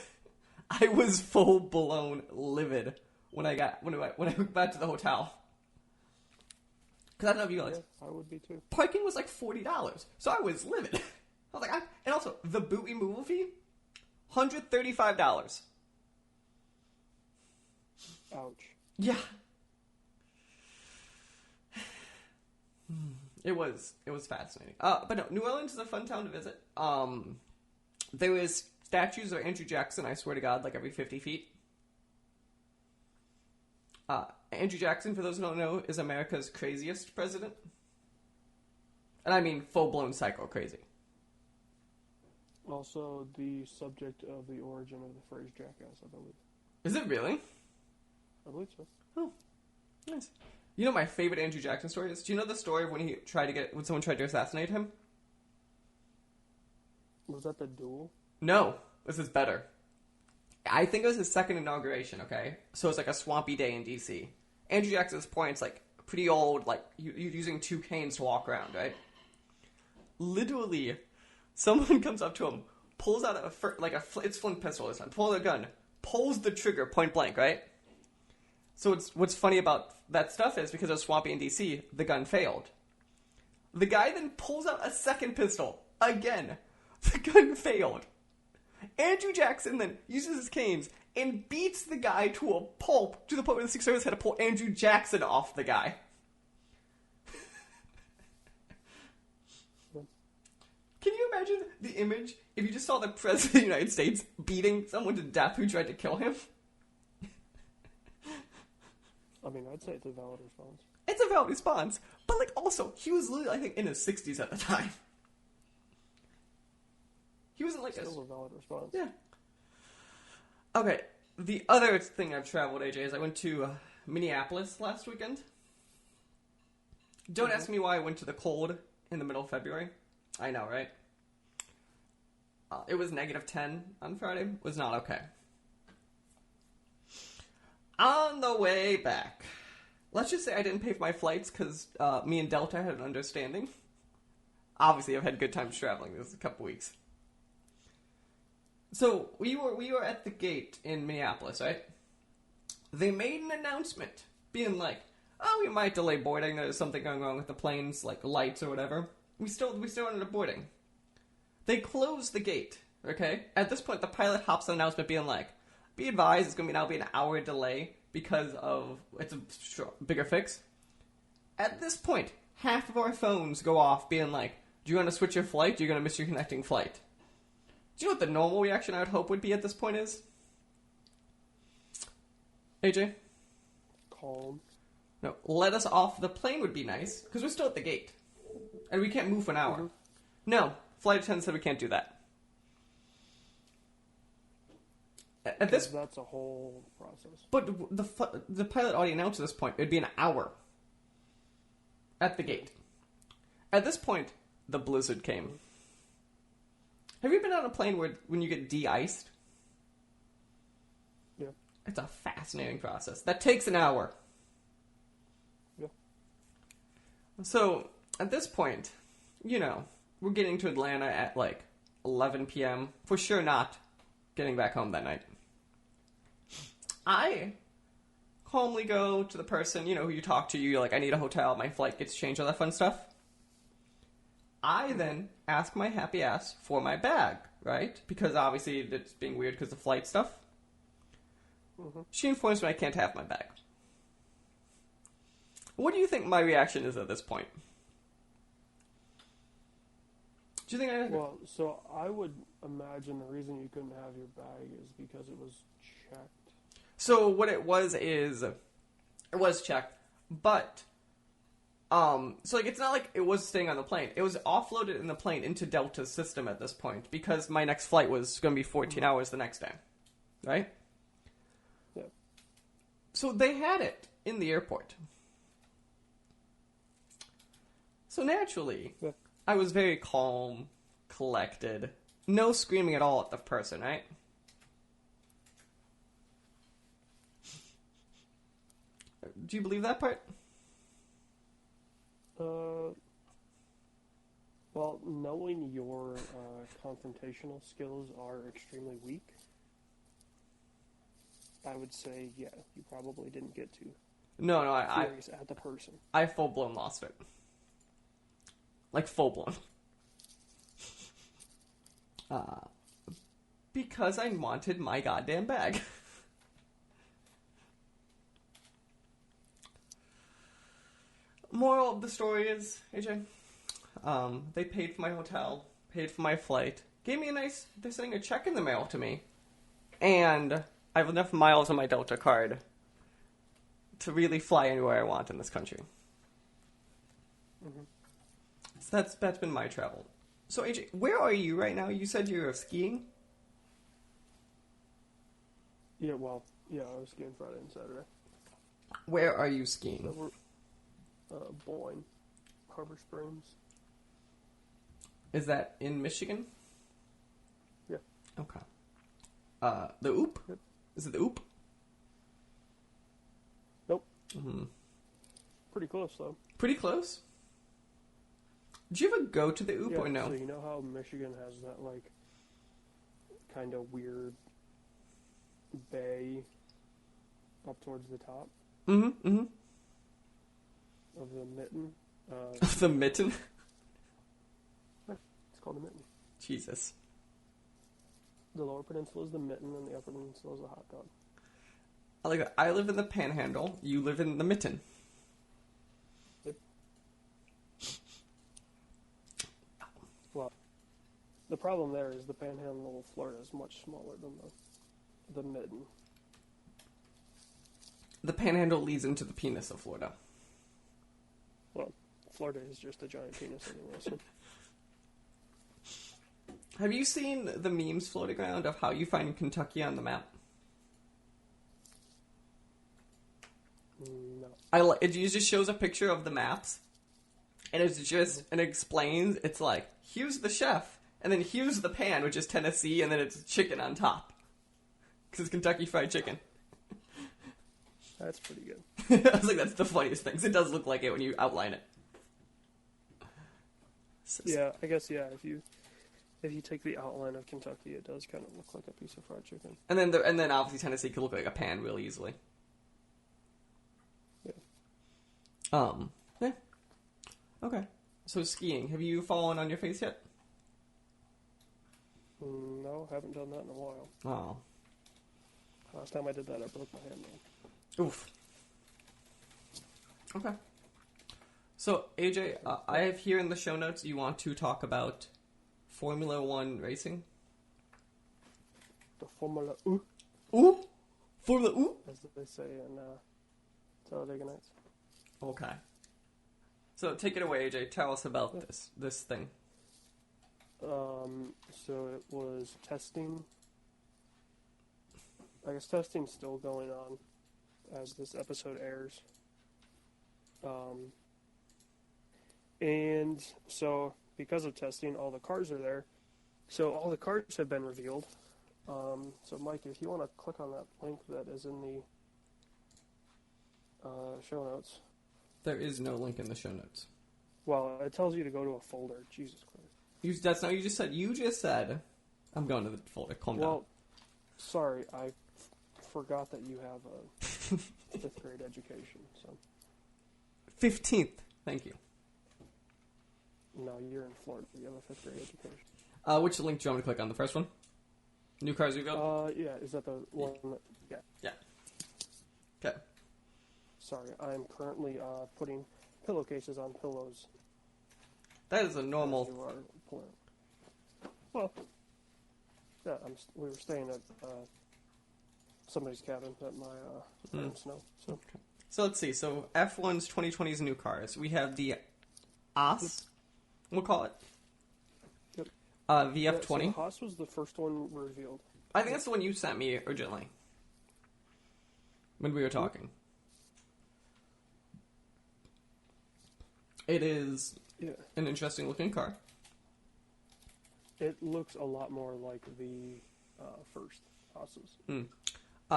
I was full blown livid when I went back to the hotel. Because I don't know if you guys. Yeah, I would be too. Parking was like $40, so I was livid. I was like, and also the boot removal fee, $135. Ouch. Yeah. It was fascinating. But no, New Orleans is a fun town to visit. There was statues of Andrew Jackson, I swear to God, like every 50 feet. Andrew Jackson, for those who don't know, is America's craziest president. And I mean full-blown psycho crazy. Also the subject of the origin of the phrase jackass, I believe. Is it really? I believe so. Oh, nice. You know my favorite Andrew Jackson story is? Do you know the story of when someone tried to assassinate him? Was that the duel? No, this is better. I think it was his second inauguration, okay? So it's like a swampy day in D.C. Andrew Jackson's point's like pretty old, like you're using 2 canes to walk around, right? Literally, someone comes up to him, pulls out it's flint pistol this time, pulls a gun, pulls the trigger point blank, right? So what's funny about that stuff is because it was swampy in D.C., the gun failed. The guy then pulls out a second pistol. Again, the gun failed. Andrew Jackson then uses his canes and beats the guy to a pulp to the point where the Secret Service had to pull Andrew Jackson off the guy. Can you imagine the image if you just saw the President of the United States beating someone to death who tried to kill him? I mean, I'd say it's a valid response. It's a valid response, but like also, he was literally, I think, in his 60s at the time. He wasn't like still a valid response. Yeah. Okay, the other thing I've traveled, AJ, is I went to Minneapolis last weekend. Don't ask me why I went to the cold in the middle of February. I know, right? It was -10 on Friday. It was not okay. On the way back, let's just say I didn't pay for my flights because me and Delta had an understanding. Obviously, I've had good times traveling this couple weeks. So we were at the gate in Minneapolis, right? They made an announcement, being like, "Oh, we might delay boarding. There's something going wrong with the plane's like lights or whatever." We still ended up boarding. They closed the gate. Okay. At this point, the pilot hops on an announcement, being like, "Be advised, it's going to now be an hour delay because of it's a bigger fix." At this point, half of our phones go off being like, do you want to switch your flight? You're going to miss your connecting flight. Do you know what the normal reaction I would hope would be at this point is? AJ? Calm. No, let us off the plane would be nice, because we're still at the gate. And we can't move for an hour. Mm-hmm. No, flight attendant said we can't do that. At this, That's a whole process. but the pilot already announced at this point it'd be an hour at the gate. At this point, the blizzard came. Have you been on a plane where when you get de-iced? Yeah. It's a fascinating process. That takes an hour. Yeah. So, at this point, you know, we're getting to Atlanta at like 11 p.m. For sure not getting back home that night. I calmly go to the person, you know, who you talk to. You're like, I need a hotel. My flight gets changed, all that fun stuff. I then ask my happy ass for my bag, right? Because obviously it's being weird because of flight stuff. Mm-hmm. She informs me I can't have my bag. What do you think my reaction is at this point? Do you think I... Well, so I would imagine the reason you couldn't have your bag is because it was checked. So what it was is... It was checked, but... So like it's not like it was staying on the plane. It was offloaded in the plane into Delta's system at this point because my next flight was going to be 14 hours the next day. Right? Yeah. So they had it in the airport. So naturally, Yeah. I was very calm, collected. No screaming at all at the person, right? Do you believe that part? Well, knowing your confrontational skills are extremely weak, I would say, yeah, you probably didn't get too No, furious at the person. I full-blown lost it. Like, full-blown. Because I wanted my goddamn bag. Moral of the story is, AJ, they paid for my hotel, paid for my flight, gave me they're sending a check in the mail to me, and I have enough miles on my Delta card to really fly anywhere I want in this country. Mm-hmm. So that's been my travel. So AJ, where are you right now? You said you're skiing? Yeah, well, yeah, I was skiing Friday and Saturday. Where are you skiing? So we're Boyne, Harbor Springs. Is that in Michigan? Yeah. Okay. The Oop? Yep. Is it the Oop? Nope. Mm-hmm. Pretty close, though. Pretty close. Did you ever go to the Oop Yeah, or no? so you know how Michigan has that, like, kind of weird bay up towards the top Mm-hmm, mm-hmm. of the mitten? The Mitten? It's called the mitten. Jesus. The lower peninsula is the mitten, and the upper peninsula is the hot dog. I live in the Panhandle. You live in the Mitten. Yep. Well, the problem there is the Panhandle of Florida is much smaller than the mitten. The Panhandle leads into the penis of Florida. Well, Florida is just a giant penis anyway, so... Have you seen the memes floating around of how you find Kentucky on the map? No. It just shows a picture of the maps, and it explains, it's like, here's the chef, and then here's the pan, which is Tennessee, and then it's chicken on top. Because it's Kentucky Fried Chicken. That's pretty good. I was like, that's the funniest thing, 'cause it does look like it when you outline it. Yeah, I guess, yeah, if you take the outline of Kentucky, it does kind of look like a piece of fried chicken. And then obviously Tennessee could look like a pan real easily. Yeah. Yeah. Okay. So skiing, have you fallen on your face yet? No, haven't done that in a while. Oh. Last time I did that, I broke my hand. Though. Oof. Okay. So, AJ, I have here in the show notes you want to talk about Formula One racing. The Formula U, Ooh! Formula Ooh! as they say in Talladega Nights. Okay. So, take it away, AJ. Tell us about this thing. So it was testing. I guess testing's still going on as this episode airs. And so because of testing, all the cars are there. So all the cars have been revealed. So Mike, if you want to click on that link that is in the show notes. There is no link in the show notes. Well, it tells you to go to a folder. Jesus Christ. That's not what you just said. You just said, I'm going to the folder. Calm down. Well, sorry, I forgot that you have a 5th grade education. So 15th. Thank you. no, you're in Florida. You have a 5th grade education. Which link do you want me to click on? The first one? New cars revealed? Yeah, is that the one? That, yeah. Okay. Sorry, I'm currently putting pillowcases on pillows. That is a normal... You are pulling. Well, yeah, we were staying at somebody's cabin that my parents know. So. Okay. So let's see. So F1's 2020's new cars. We have the AS, we'll call it. Yep. VF20. Yeah, so Haas was the first one revealed. I think that's the one you sent me originally. When we were talking. It is an interesting looking car. It looks a lot more like the first Haas's.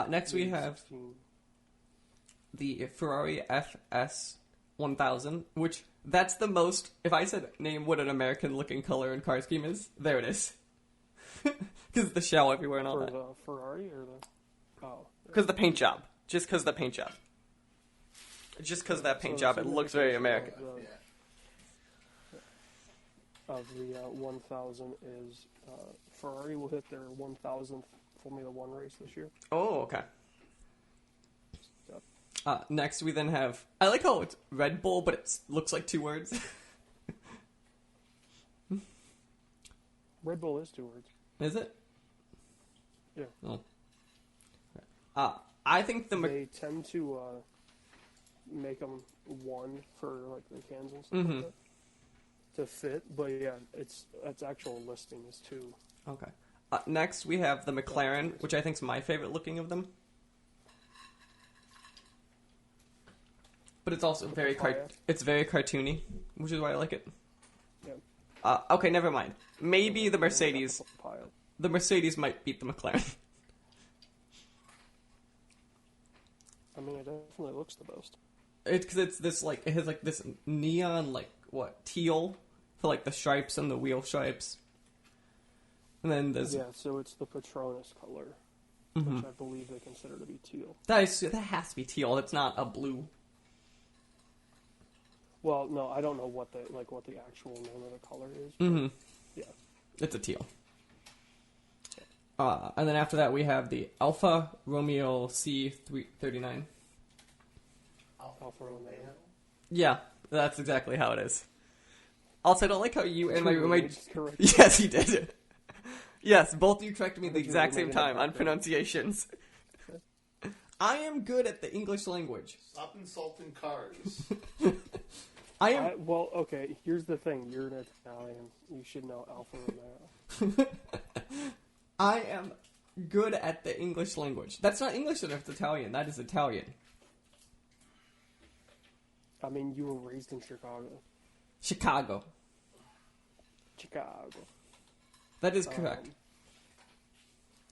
Next we have 16. the Ferrari FS 1000, which that's the most... If I said name what an American looking color and car scheme is, there it is. Because the shell everywhere and all For that. the Ferrari or the... Oh. Because the paint job. Just because the paint job. Just because that paint job, it looks very American. Of the 1000 is Ferrari will hit their 1000th Formula One race this year. Oh, okay. Yep. Next we then have... I like how it's Red Bull, but it looks like 2 words. Red Bull is 2 words. Is it? Yeah. Oh. I think they tend to make them 1 for like the cans and stuff like that to fit, but yeah, its actual listing is 2. Okay. Next we have the McLaren, which I think is my favorite looking of them. But it's also very cartoony, which is why I like it. Yeah. Okay, never mind. Maybe the Mercedes. The Mercedes might beat the McLaren. I mean, it definitely looks the best. It's because it's this like it has like this neon teal for like the stripes and the wheel stripes, and then there's so it's the Patronus color, which I believe they consider to be teal. That has to be teal. It's not a blue. Well, no, I don't know what the actual name of the color is. Yeah, it's a teal. And then after that we have the Alfa Romeo C39. Alfa Romeo. Yeah, that's exactly how it is. Also, I don't like how you and my roommate... Correct. Yes, he did. Yes, both of you corrected me at the exact same time on pronunciations. I am good at the English language. Stop insulting cars. Well, okay, here's the thing. You're an Italian. You should know Alfa Romeo. I am good at the English language. That's not English enough, it's Italian. That is Italian. I mean, you were raised in Chicago. Chicago. That is correct.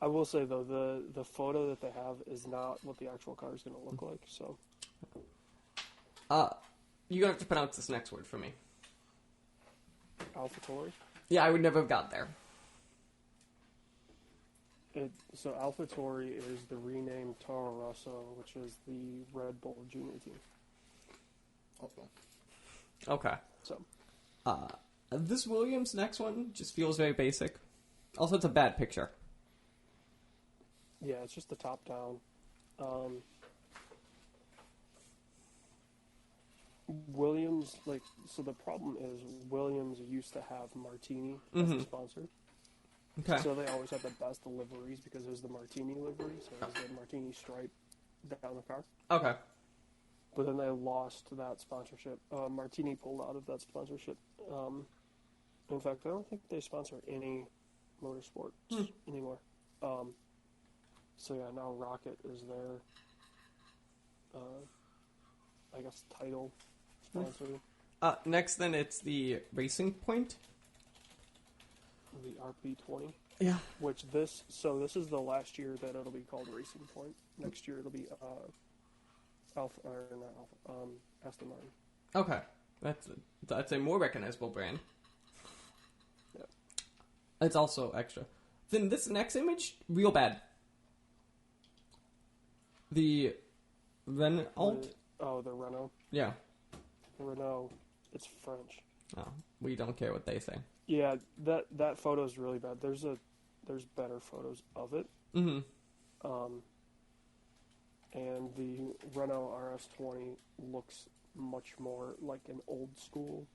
I will say, though, the photo that they have is not what the actual car is going to look like, so... You're going to have to pronounce this next word for me. AlphaTauri? Yeah, I would never have got there. So AlphaTauri is the renamed Toro Rosso, which is the Red Bull junior team. Okay. So, this Williams next one just feels very basic. Also, it's a bad picture. yeah, it's just the top down. Williams, like, so the problem is Williams used to have Martini as the sponsor. Okay. So they always had the best liveries because it was the Martini livery, so it was the Martini stripe down the car. Okay. But then they lost that sponsorship. Martini pulled out of that sponsorship. In fact, I don't think they sponsor any motorsports anymore. So yeah, now Rocket is their, I guess, title sponsor. Next, then it's the Racing Point. The RP20. Yeah. Which this is the last year that it'll be called Racing Point. Next year it'll be Aston Martin. Okay, that's a more recognizable brand. Yeah. It's also extra. Then this next image, real bad. The Renault. The Renault. Yeah. The Renault. It's French. Oh, we don't care what they say. Yeah, that photo is really bad. There's better photos of it. Mm-hmm. And the Renault RS20 looks much more like an old school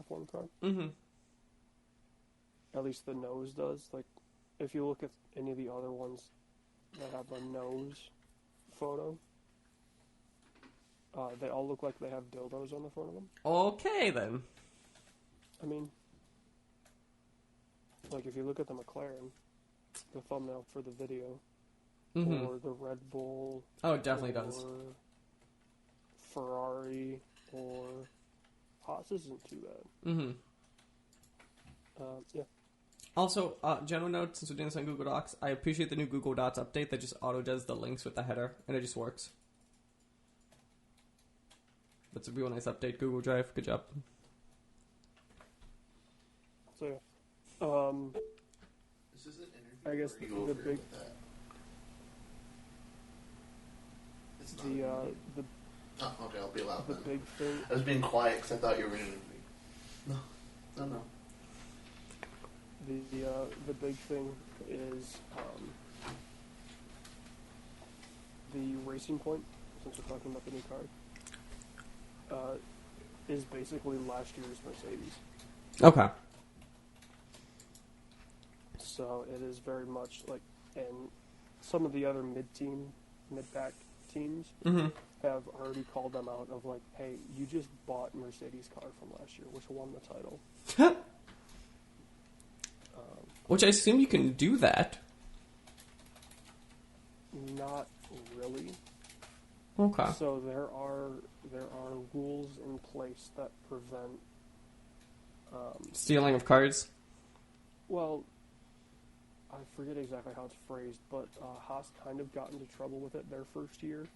F1 car. Mm-hmm. At least the nose does. Like, if you look at any of the other ones that have a nose photo, they all look like they have dildos on the front of them. Okay, then. I mean, like, if you look at the McLaren, the thumbnail for the video, or the Red Bull. Oh, it definitely does. Ferrari, or Haas isn't too bad. Mm-hmm. Yeah. Also, general note, since we're doing this on Google Docs, I appreciate the new Google Docs update that just auto-does the links with the header, and it just works. That's a real nice update, Google Drive. Good job. So, yeah. This is an interview. I guess or are you the over big- with that? It's not. The Oh, okay, I'll be loud the then. big thing. I was being quiet because I thought you were going to. No. The big thing is the Racing Point, since we're talking about the new car, is basically last year's Mercedes. Okay. So it is very much like, and some of the other mid-pack teams have already called them out of like, hey, you just bought Mercedes car from last year, which won the title. Which I assume you can do that. Not really. Okay. So there are rules in place that prevent. Stealing of cards. Well, I forget exactly how it's phrased, but Haas kind of got into trouble with it their first year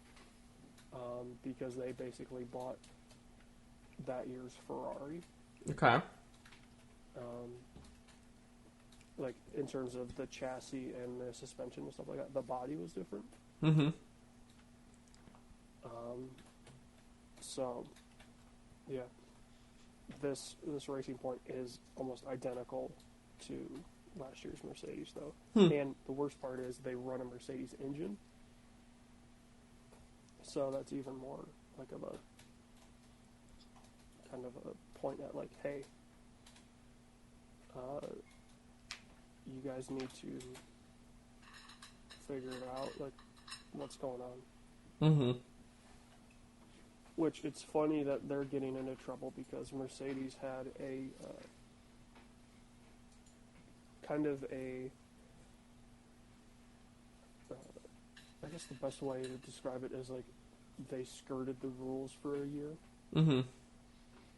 because they basically bought that year's Ferrari. Okay. Like, in terms of the chassis and the suspension and stuff like that, the body was different. Mm-hmm. So, yeah, this Racing Point is almost identical to last year's Mercedes, though. And the worst part is they run a Mercedes engine, so that's even more like of a kind of a point at like, hey, you guys need to figure it out, like, what's going on. Mm-hmm. Which, it's funny that they're getting into trouble because Mercedes had a kind of a I guess the best way to describe it is like they skirted the rules for a year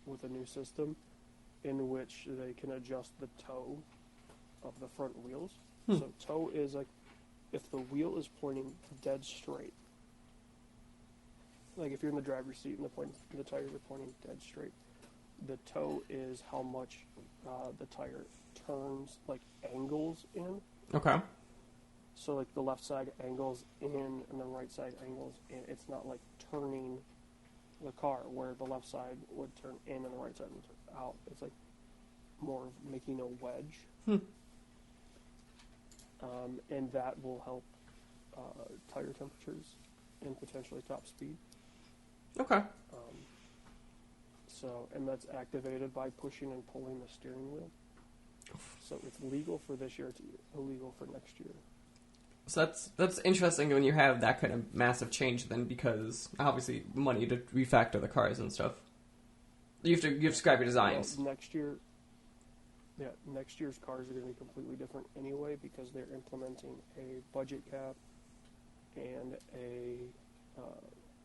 with a new system in which they can adjust the toe of the front wheels. So toe is like if the wheel is pointing dead straight. Like if you're in the driver's seat and the tires are pointing dead straight, the toe is how much the tire turns, like angles in. Okay. So like the left side angles in and the right side angles in. It's not like turning the car where the left side would turn in and the right side would turn out. It's like more of making a wedge. And that will help tire temperatures and potentially top speed. Okay. So, and that's activated by pushing and pulling the steering wheel. So it's legal for this year. It's illegal for next year. So that's interesting when you have that kind of massive change. Then, because obviously money to refactor the cars and stuff. You have to scrap your designs. Well, next year's cars are going to be completely different anyway because they're implementing a budget cap and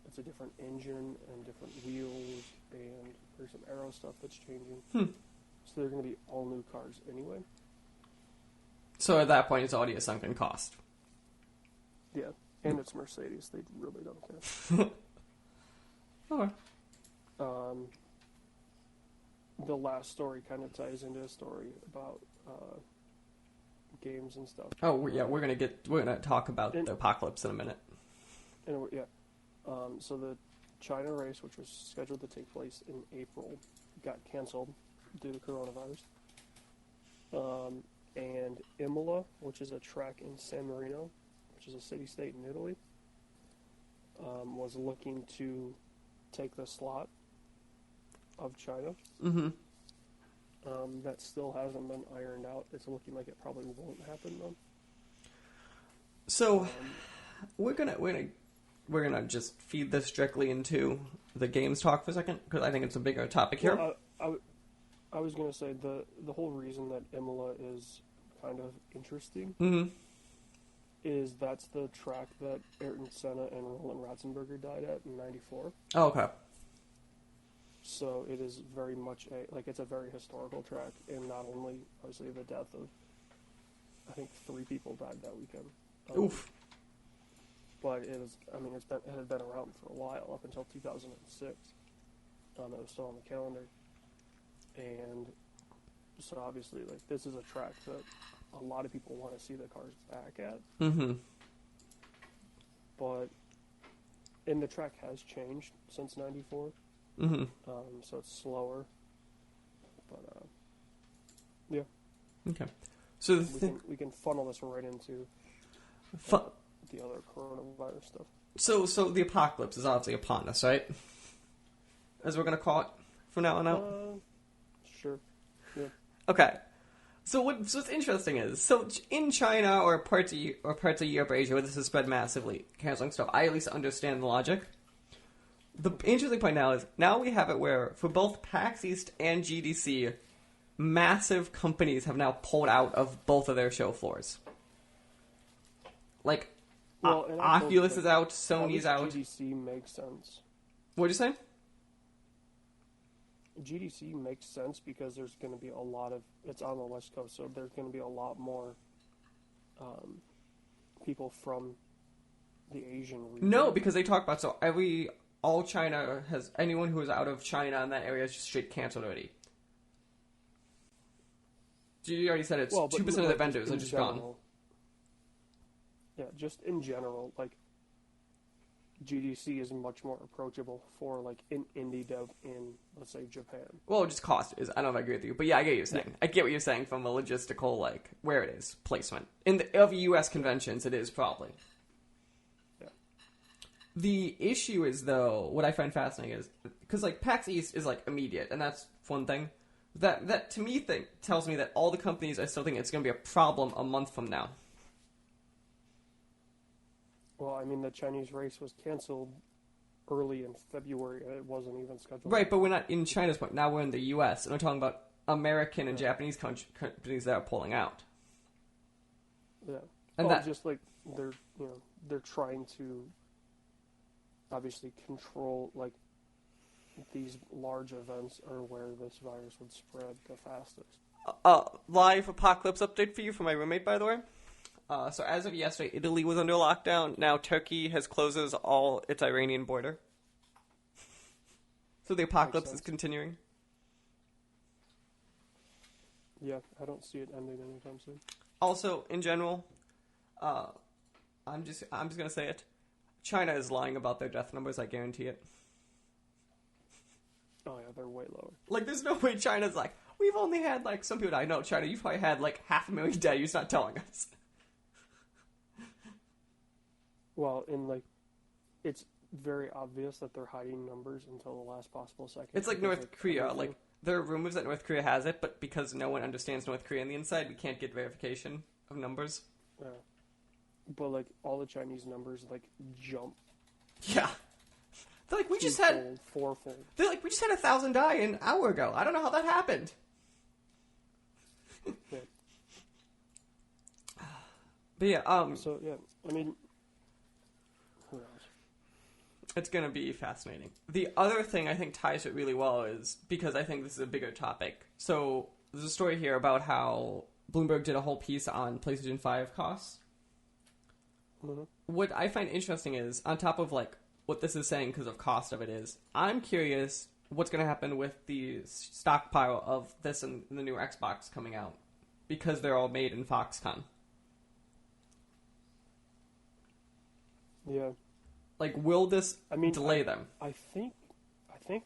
it's a different engine and different wheels, and there's some aero stuff that's changing. So they're going to be all new cars anyway. So at that point, it's already a sunken cost. Yeah, and it's Mercedes. They really don't care. Okay. The last story kind of ties into a story about games and stuff. Oh yeah, we're gonna talk about the apocalypse in a minute. And yeah, so the China race, which was scheduled to take place in April, got canceled due to coronavirus. And Imola, which is a track in San Marino, which is a city-state in Italy, was looking to take the slot of China. Mm-hmm. That still hasn't been ironed out. It's looking like it probably won't happen though. So we're gonna just feed this directly into the games talk for a second because I think it's a bigger topic here. Well, I was gonna say the whole reason that Imola is kind of interesting is that's the track that Ayrton Senna and Roland Ratzenberger died at in '94. Oh, okay. So it is very much it's a very historical track, and not only obviously the death of, I think 3 people died that weekend. Oof. But it had been around for a while, up until 2006. It was still on the calendar, and so obviously this is a track that a lot of people want to see the cars back at. Mm-hmm. And the track has changed since '94. Mm-hmm. So it's slower, but yeah. Okay. So we can funnel this right into the other coronavirus stuff. So the apocalypse is obviously upon us, right? As we're gonna call it from now on out. Sure. Yeah. Okay. So what's interesting is, so in China or parts of Europe or Asia where this is spread massively, canceling stuff, I at least understand the logic. The interesting point now is, now we have it where, for both PAX East and GDC, massive companies have now pulled out of both of their show floors. Like, Oculus is out, Sony's out. GDC makes sense. What'd you say? GDC makes sense because there's going to be it's on the West Coast, so there's going to be a lot more people from the Asian region. No, because they talk about, all China has, anyone who is out of China in that area is just straight canceled already. You already said it's 2% of the vendors are just gone. Yeah, just in general, GDC is much more approachable for an indie dev in, let's say, Japan. Well, just cost is. I don't know if I agree with you, but yeah, I get what you're saying. Yeah. I get what you're saying from a logistical, where it is, placement. Of U.S. conventions, it is probably. Yeah. The issue is, though, what I find fascinating is, because, PAX East is, immediate, and that's one thing. That to me, tells me that all the companies are still thinking it's going to be a problem a month from now. Well, I mean, the Chinese race was canceled early in February, and it wasn't even scheduled. Right, but we're not in China's point. Now we're in the U.S., and we're talking about American and Japanese companies that are pulling out. Yeah. And they're trying to obviously control, these large events are where this virus would spread the fastest. Live apocalypse update for you from my roommate, by the way. So as of yesterday, Italy was under lockdown. Now Turkey has closes all its Iranian border. So the apocalypse is continuing. Yeah, I don't see it ending anytime soon. Also, in general, I'm just gonna say it. China is lying about their death numbers. I guarantee it. Oh yeah, they're way lower. There's no way China's we've only had some people die. No, China, you've probably had 500,000 dead. You're just not telling us. Well, it's very obvious that they're hiding numbers until the last possible second. It's like because, North Korea. everything- Like, there are rumors that North Korea has it, but because no one understands North Korea on the inside, we can't get verification of numbers. yeah. But like all the Chinese numbers like jump Yeah. They're like, we just had... twofold, fourfold. They're like, we just had 1,000 die an hour ago. I don't know how that happened. Yeah. But yeah, So yeah, I mean, who knows? it's going to be fascinating. The other thing I think ties it really well is, because I think this is a bigger topic. So there's a story here about how Bloomberg did a whole piece on PlayStation 5 costs. Mhm. What I find interesting is, on top of like what this is saying because of cost of it is, I'm curious what's going to happen with the stockpile of this and the new Xbox coming out, because they're all made in Foxconn. Yeah, Like, will this I mean, delay them? I think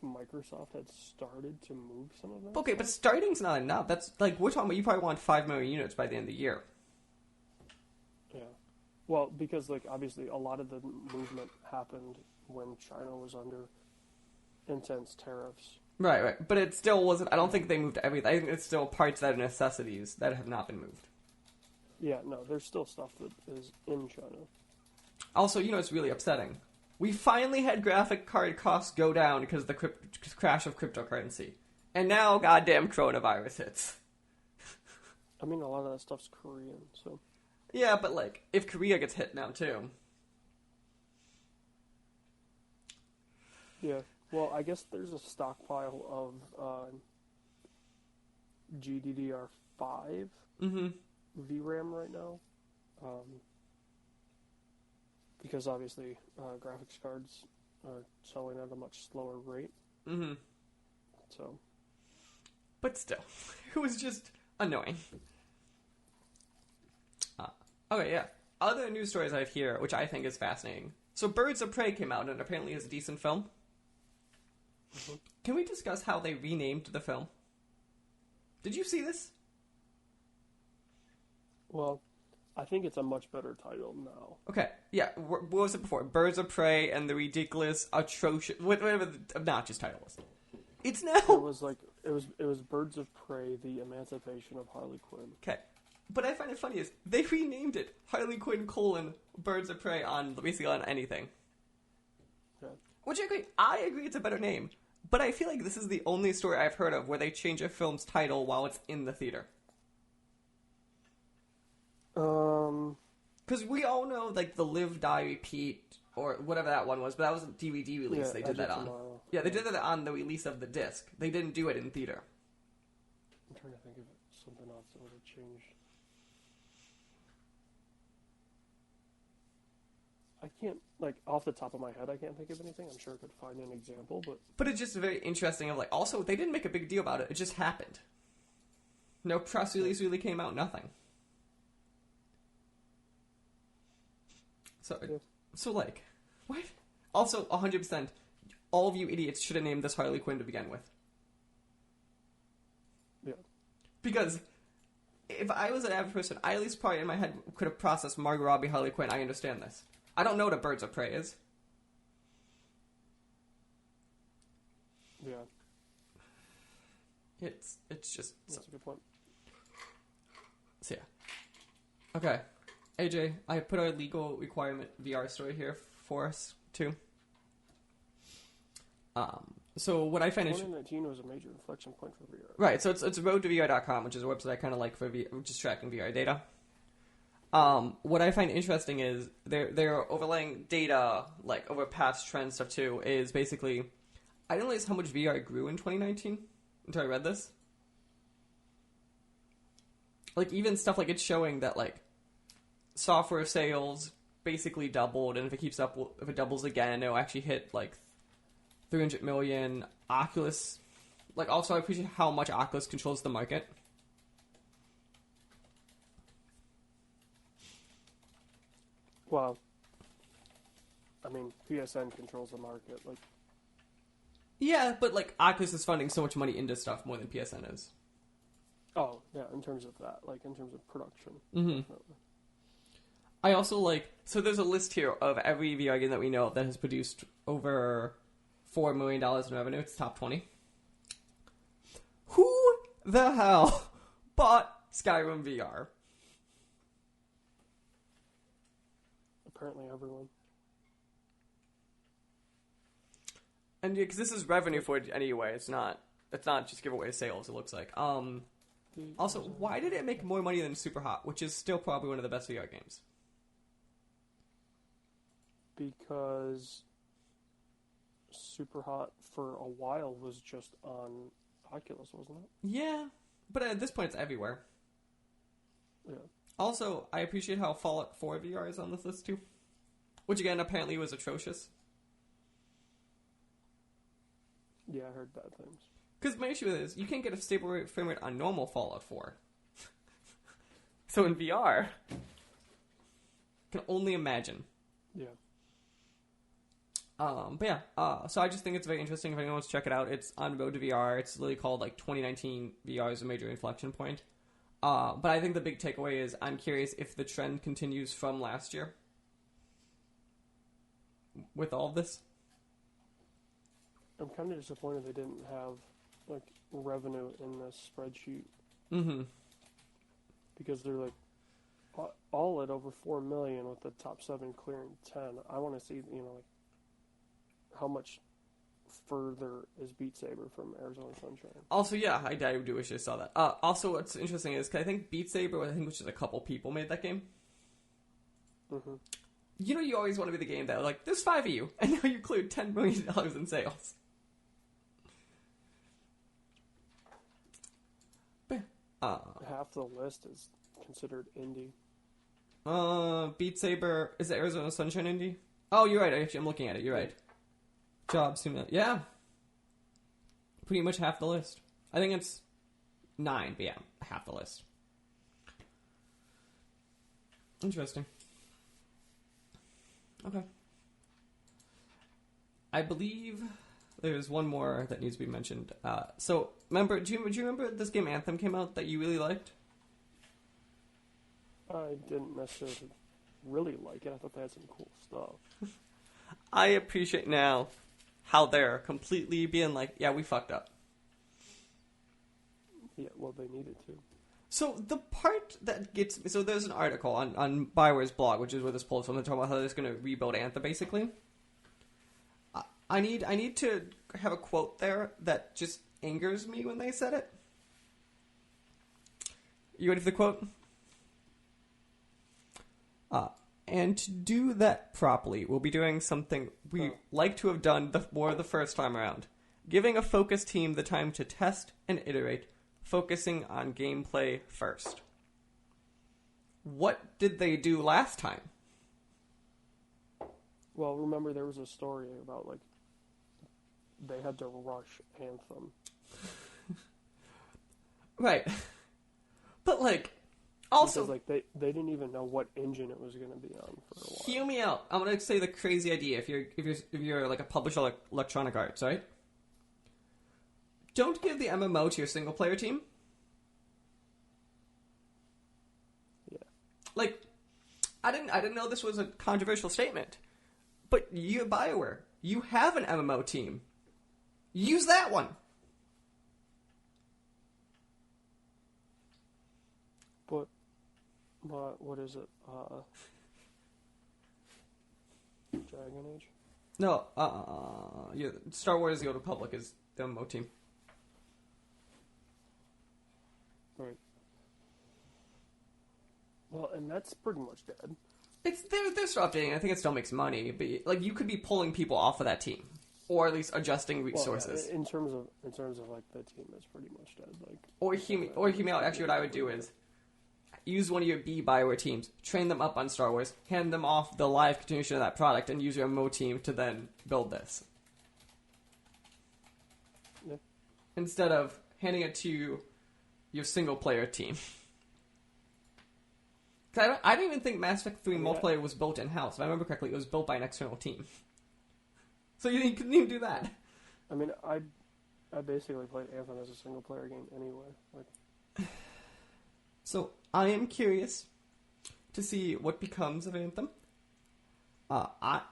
Microsoft had started to move some of that. Okay, but starting's not enough. That's like, we're talking about, you probably want 5 million units by the end of the year. Yeah. Well, because like obviously a lot of the movement happened when China was under intense tariffs. Right. But it still wasn't, I don't think they moved everything. I think it's still parts that are necessities that have not been moved. Yeah, no, there's still stuff that is in China. Also, it's really upsetting. We finally had graphic card costs go down because of the crash of cryptocurrency. And now, goddamn coronavirus hits. I mean, a lot of that stuff's Korean, so Yeah, but like, if Korea gets hit now too. yeah. Well, I guess there's a stockpile of GDDR5 Mm-hmm. VRAM right now, because obviously graphics cards are selling at a much slower rate. Mm-hmm. So, But still, it was just annoying. Okay, yeah. Other news stories I have here, which I think is fascinating. So Birds of Prey came out and apparently is a decent film. Mhm. Can we discuss how they renamed the film? Did you see this? well, I think it's a much better title now. Okay, yeah. What was it before? Birds of Prey and the ridiculous, atrocious, whatever the obnoxious title was. It's It now. was like it was Birds of Prey: The Emancipation of Harley Quinn. Okay, but I find it funny is they renamed it Harley Quinn: Birds of Prey on basically on anything. Yeah. Which I agree. I agree it's a better name, but I feel like this is the only story I've heard of where they change a film's title while it's in the theater. Because we all know, like, the Live, Die, Repeat, or whatever that one was, but that was a DVD release Yeah, they did Edge of that on. Tomorrow. Yeah, they did that on the release of the disc. They didn't do it in theater. I'm trying to think of something else that would have changed. I can't, like, off the top of my head, I can't think of anything. I'm sure I could find an example, but But it's just very interesting of, like, also, they didn't make a big deal about it. It just happened. No press release really came out, nothing. So, Yeah. so like, what? Also, 100%, all of you idiots should have named this Harley Quinn to begin with. yeah. Because if I was an average person, I at least probably in my head could have processed Margot Robbie Harley Quinn. I understand this. I don't know what a Birds of Prey is. Yeah, It's just that's a good point. so yeah. Okay, AJ, I put our legal requirement VR story here for us too. So what I find is 2019 was a major inflection point for VR. right. So it's roadtovr.com, which is a website I kind of like for just tracking VR data. What I find interesting is they're overlaying data like over past trend stuff too. Is basically I didn't realize how much VR grew in 2019 until I read this. Like even stuff like it's showing that like software sales basically doubled, and if it keeps up, if it doubles again, it'll actually hit like 300 million. Oculus, like also I appreciate how much Oculus controls the market. Well, I mean, PSN controls the market. Like, Yeah, but like Oculus is funding so much money into stuff more than PSN is. oh yeah, in terms of that, like in terms of production. Mm-hmm. Definitely. I also like... So there's a list here of every VR game that we know that has produced over $4 million in revenue. It's top 20. Who the hell bought Skyrim VR? Apparently everyone. And because this is revenue for it anyway, it's not just giveaway sales, it looks like. Also, why did it make more money than Superhot, which is still probably one of the best VR games? Because Superhot for a while was just on Oculus, wasn't it? Yeah, but at this point it's everywhere. Yeah. Also, I appreciate how Fallout 4 VR is on this list too. Which again, apparently was atrocious. Yeah, I heard bad things. Because my issue is, you can't get a stable frame rate on normal Fallout 4. So in VR, I can only imagine. Yeah. But yeah, so I just think it's very interesting if anyone wants to check it out. It's on Road to VR. It's literally called like 2019 VR is a major inflection point. But I think the big takeaway is I'm curious if the trend continues from last year with all of this. I'm kind of disappointed they didn't have like revenue in this spreadsheet. Mm-hmm. Because they're like all at over 4 million with the top 7 clearing 10. I want to see, like how much further is Beat Saber from Arizona Sunshine. Also, yeah, I do wish I saw that. Also, what's interesting is, 'cause I think Beat Saber, which is a couple people made that game. Mm-hmm. You always want to be the game that, like, there's 5 of you, and now you cleared $10 million in sales. But, Half the list is considered indie. Beat Saber, is it Arizona Sunshine indie? Oh, you're right, actually, I'm looking at it, you're right. Job Simulator, yeah. Pretty much half the list. I think it's 9, but yeah, half the list. Interesting. Okay. I believe there's one more that needs to be mentioned. So, do you remember this game Anthem came out that you really liked? I didn't necessarily really like it. I thought they had some cool stuff. I appreciate now how they're completely being like, yeah, we fucked up. Yeah, well, they needed to. So the part that gets me, so there's an article on Bioware's blog, which is where this pulls from, to talk about how they're just going to rebuild Anthem, basically. I need to have a quote there that just angers me when they said it. You ready for the quote? And to do that properly, we'll be doing something we like to have done more the first time around. Giving a focused team the time to test and iterate, focusing on gameplay first. What did they do last time? Well, remember there was a story about, like, they had to rush Anthem. Right. But, like, also... Because, like, they didn't even know what engine it was going to be on for a while. Hear me out. I'm going to say the crazy idea if you're like a publisher like Electronic Arts, right? Don't give the MMO to your single player team. Yeah. Like, I didn't know this was a controversial statement. But you, BioWare, you have an MMO team. Use that one. But what is it? Dragon Age? No, yeah, Star Wars The Old Republic is the MMO team. Right. Well, and that's pretty much dead. They're still updating. I think it still makes money, but like you could be pulling people off of that team, or at least adjusting resources. Well, yeah, in terms of like the team, that's pretty much dead. Like, or hear me out. Actually, what I would do is use one of your B Bioware teams, train them up on Star Wars, hand them off the live continuation of that product, and use your MMO team to then build this. Yeah. Instead of handing it to your single player team. I don't even think Mass Effect 3 multiplayer was built in-house. If I remember correctly, it was built by an external team. So you couldn't even do that. I mean, I basically played Anthem as a single-player game anyway. Like, so I am curious to see what becomes of Anthem. I'm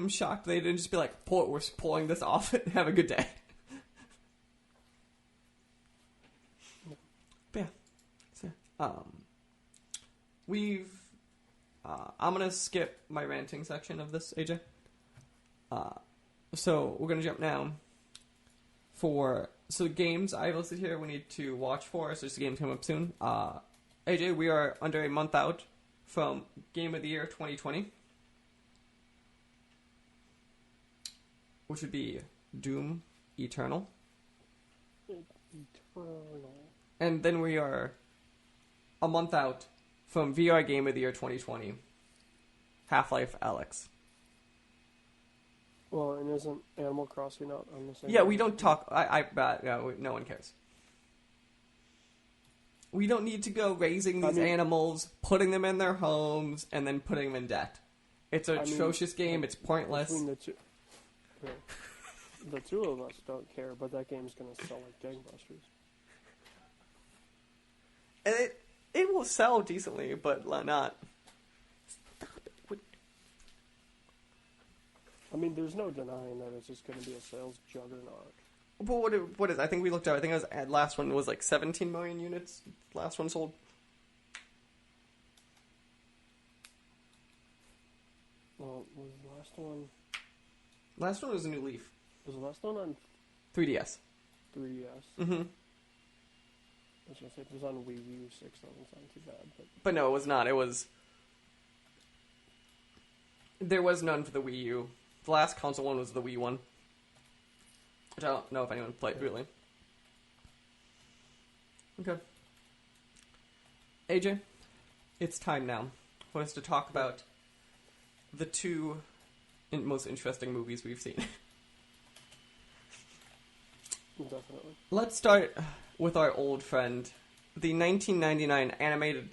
shocked they didn't just be like, we're pulling this off and have a good day. But yeah. So, I'm gonna skip my ranting section of this, AJ. So we're gonna jump now so games I've listed here we need to watch for, so just games come up soon. AJ, we are under a month out from Game of the Year 2020. Which would be Doom Eternal. And then we are a month out from VR Game of the Year 2020. Half-Life Alyx. Well, and isn't Animal Crossing out on the same? Yeah, we don't talk. No one cares. We don't need to go raising these animals, putting them in their homes, and then putting them in debt. It's an atrocious game. It's pointless. The two of us don't care, but that game's going to sell like gangbusters. And it will sell decently, but not. I mean, there's no denying that it's just going to be a sales juggernaut. But what is? I think we looked at. I think it was last one was like 17 million units. Last one sold. Well, was the last one? Last one was a new Leaf. Was the last one on 3DS? 3DS. Mm-hmm. I was gonna say if it was on Wii U, 6 doesn't sound too bad, but no, it was not. It was. There was none for the Wii U. The last console one was the Wii one. Which I don't know if anyone played, really. Okay. AJ, it's time now for us to talk about the two most interesting movies we've seen. Definitely. Let's start with our old friend, the 1999 animated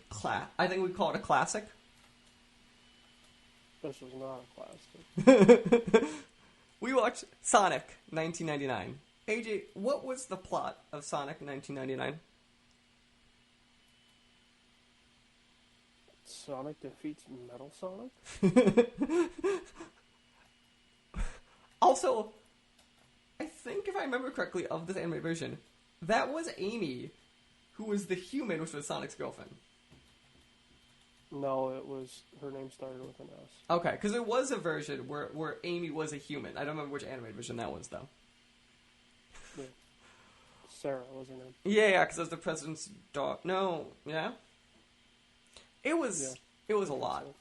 I think we'd call it a classic. This was not a classic. We watched Sonic 1999. AJ, what was the plot of Sonic 1999? Sonic defeats Metal Sonic? Also, I think if I remember correctly of this anime version, that was Amy, who was the human, which was Sonic's girlfriend. No, it was, her name started with an S. Okay, because there was a version where Amy was a human. I don't remember which anime version that was, though. Yeah. Sarah was her name. Yeah, because it was the president's daughter. No, yeah? It was a lot. So.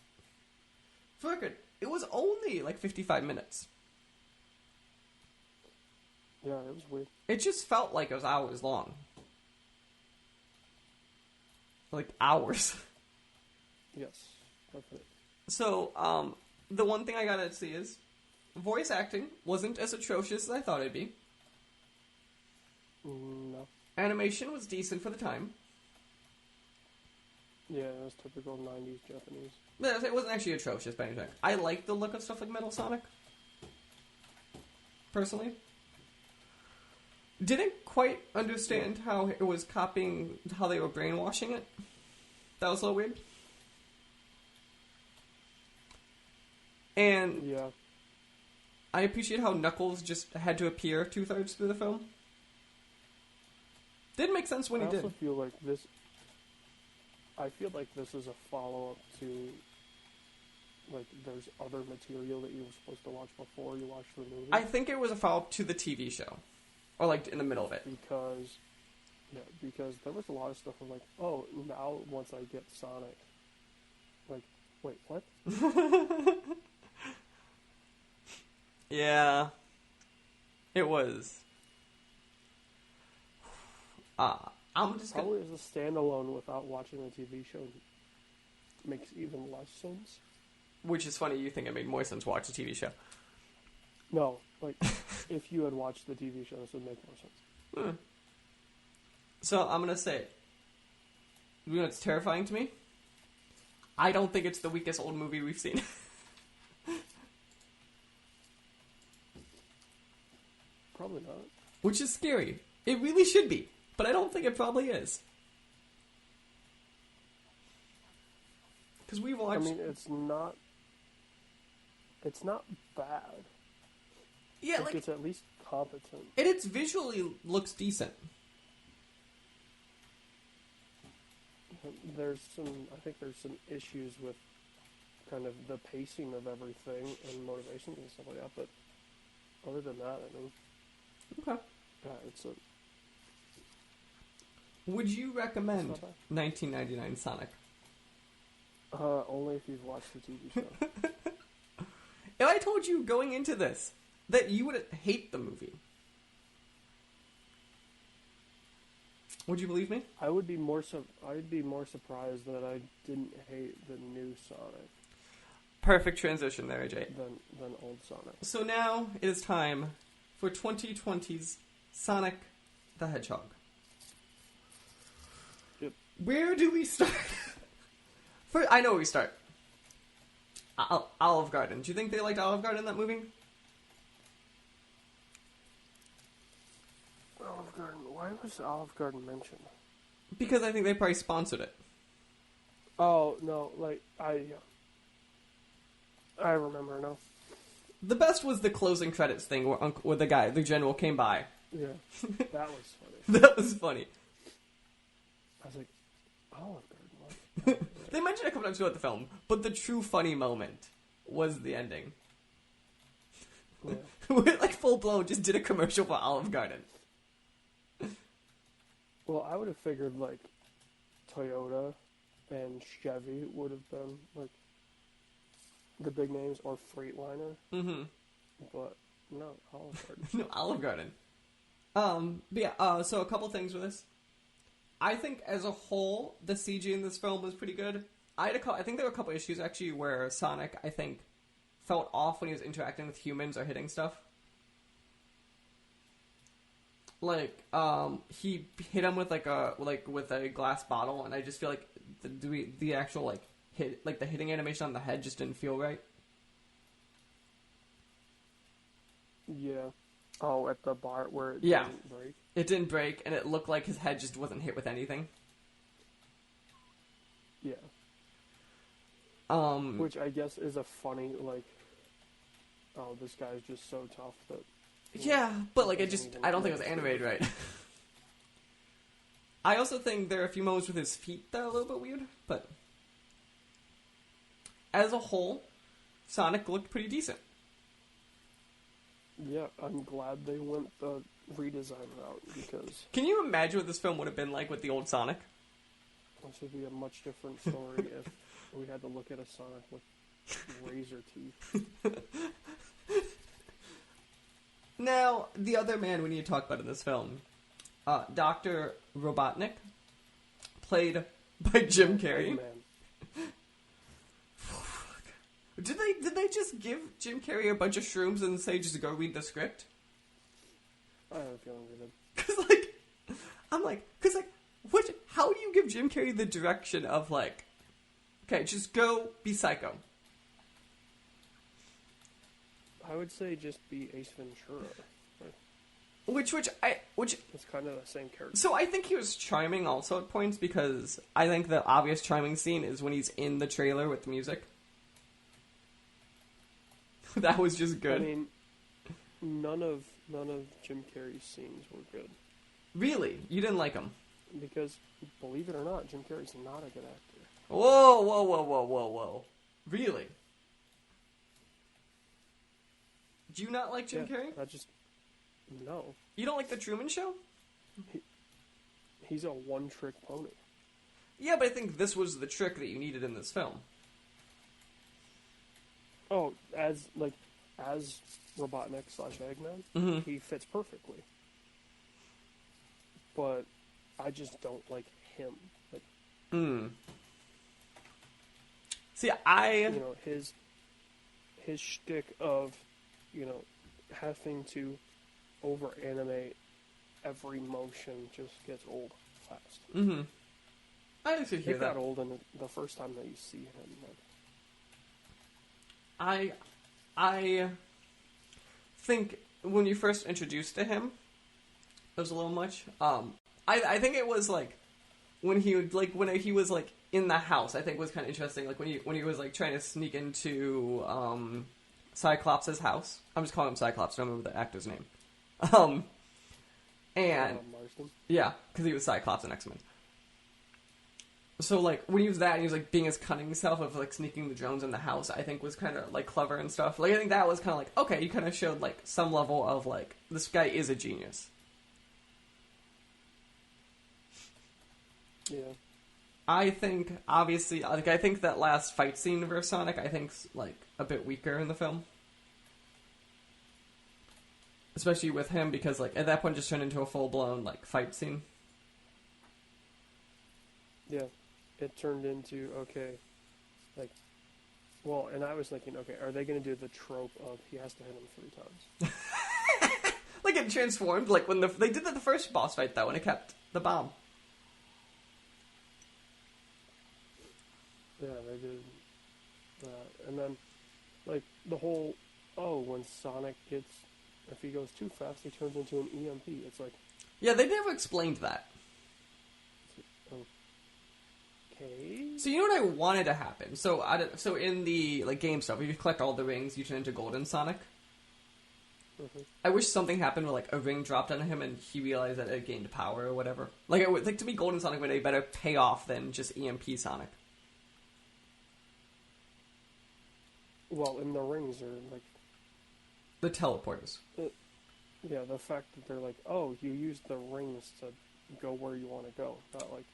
For the record, it was only like 55 minutes. Yeah, it was weird. It just felt like it was hours long. Like hours. Yes, definitely. So, the one thing I gotta see is voice acting wasn't as atrocious as I thought it'd be. No. Animation was decent for the time. Yeah, it was typical 90s Japanese. But it wasn't actually atrocious by any chance. I like the look of stuff like Metal Sonic. Personally. Didn't quite understand how it was copying, how they were brainwashing it. That was a little weird. And yeah, I appreciate how Knuckles just had to appear 2/3 through the film. Didn't make sense when he I did. also feel like this. I feel like this is a follow-up to, like, there's other material that you were supposed to watch before you watched the movie. I think it was a follow-up to the TV show. Or, like, in the middle of it. Because there was a lot of stuff I'm like, oh, now once I get Sonic. Like, wait, what? Yeah. It was. I'm just Probably as a standalone without watching the TV show makes even less sense. Which is funny, you think it made more sense to watch the TV show. No, like, if you had watched the TV show, this would make more sense. So, I'm gonna say, you know what's terrifying to me? I don't think it's the weakest old movie we've seen. Probably not. Which is scary. It really should be, but I don't think it probably is. Because we I watched. mean, it's not bad. Yeah, like like it's at least competent. and it's visually looks decent. I think there's some issues with kind of the pacing of everything and motivations and stuff like that. But other than that, I mean, Okay. it's a. Would you recommend It's not 1999 Sonic? Only if you've watched the TV show. If I told you going into this that you would hate the movie, would you believe me? I'd be more surprised that I didn't hate the new Sonic Perfect transition there, AJ. than old Sonic. So now it is time for 2020's Sonic the Hedgehog. Yep. Where do we start? I know where we start. Olive Garden. Do you think they liked Olive Garden in that movie? Olive Garden. Why was Olive Garden mentioned? Because I think they probably sponsored it. Oh no, I remember now. The best was the closing credits thing where the general came by. Yeah, that was funny. That was funny. I was like, Olive Garden. What? They mentioned it a couple times throughout the film, but the true funny moment was the ending. Yeah. Where like full blown just did a commercial for Olive Garden. Well, I would have figured like Toyota and Chevy would have been like the big names, or Freightliner, Mm-hmm. but no, Olive Garden. No, Olive Garden. But yeah, so a couple things with this. I think as a whole, the CG in this film was pretty good. I think there were a couple issues actually where Sonic, I think, felt off when he was interacting with humans or hitting stuff. Like, he hit him with with a glass bottle, and I just feel like the actual the hitting animation on the head just didn't feel right. Yeah. Oh, at the bar where it Yeah. didn't break. It didn't break, and it looked like his head just wasn't hit with anything. Yeah. Um, Which I guess is a funny oh, this guy's just so tough that. Yeah, but I don't think it was animated right. I also think there are a few moments with his feet that are a little bit weird, but as a whole, Sonic looked pretty decent. Yeah, I'm glad they went the redesign route, because Can you imagine what this film would have been like with the old Sonic? this would be a much different story if we had to look at a Sonic with razor teeth. Now, the other man we need to talk about in this film, Dr. Robotnik, played by Jim Carrey. Man. Did they just give Jim Carrey a bunch of shrooms and say just go read the script? I have a feeling they did. How do you give Jim Carrey the direction of okay, just go be psycho? I would say just be Ace Ventura. Which It's kind of the same character. so I think he was charming also at points, because I think the obvious charming scene is when he's in the trailer with the music. That was just good. I mean, none of Jim Carrey's scenes were good, Really? You didn't like him? because believe it or not, Jim Carrey's not a good actor. Whoa. Really? Do you not like Jim Carrey? No. You don't like The Truman Show? He's a one-trick pony. Yeah, but I think this was the trick that you needed in this film. Oh, as Robotnik / Eggman, Mm-hmm. he fits perfectly. But I just don't like him. See, His shtick of, having to over-animate every motion just gets old fast. Mm-hmm. I actually hear It that. got old in the first time that you see him. I think when you first introduced to him, it was a little much. I think it was when he would when he was in the house, I think was kind of interesting. Like when he was like trying to sneak into Cyclops' house. I'm just calling him Cyclops. I don't remember the actor's name. And Marston. yeah, because he was Cyclops in X-Men. So like when he was that, and he was like being his cunning self of like sneaking the drones in the house. I think was kind of like clever and stuff. Like I think that was kind of like okay, you kind of showed like some level of like this guy is a genius. Yeah. I think obviously like I think that last fight scene versus Sonic I think's like a bit weaker in the film. Especially with him because like at that point just turned into a full blown like fight scene. Yeah. It turned into, okay, like, well, and I was thinking, okay, are they going to do the trope of he has to hit him 3 times? Like it transformed, like when they did that the first boss fight though, when it kept the bomb. Yeah, they did that. And then, like, the whole, when Sonic gets, if he goes too fast, he turns into an EMP. It's like... Yeah, they never explained that. Okay. So you know what I wanted to happen? So in the like game stuff, if you collect all the rings, you turn into Golden Sonic. Mm-hmm. I wish something happened where like a ring dropped on him and he realized that it gained power or whatever. Like to me, Golden Sonic made a better payoff than just EMP Sonic. Well, and the rings are like... The teleporters. Yeah, the fact that they're like, oh, you use the rings to go where you want to go. Not like,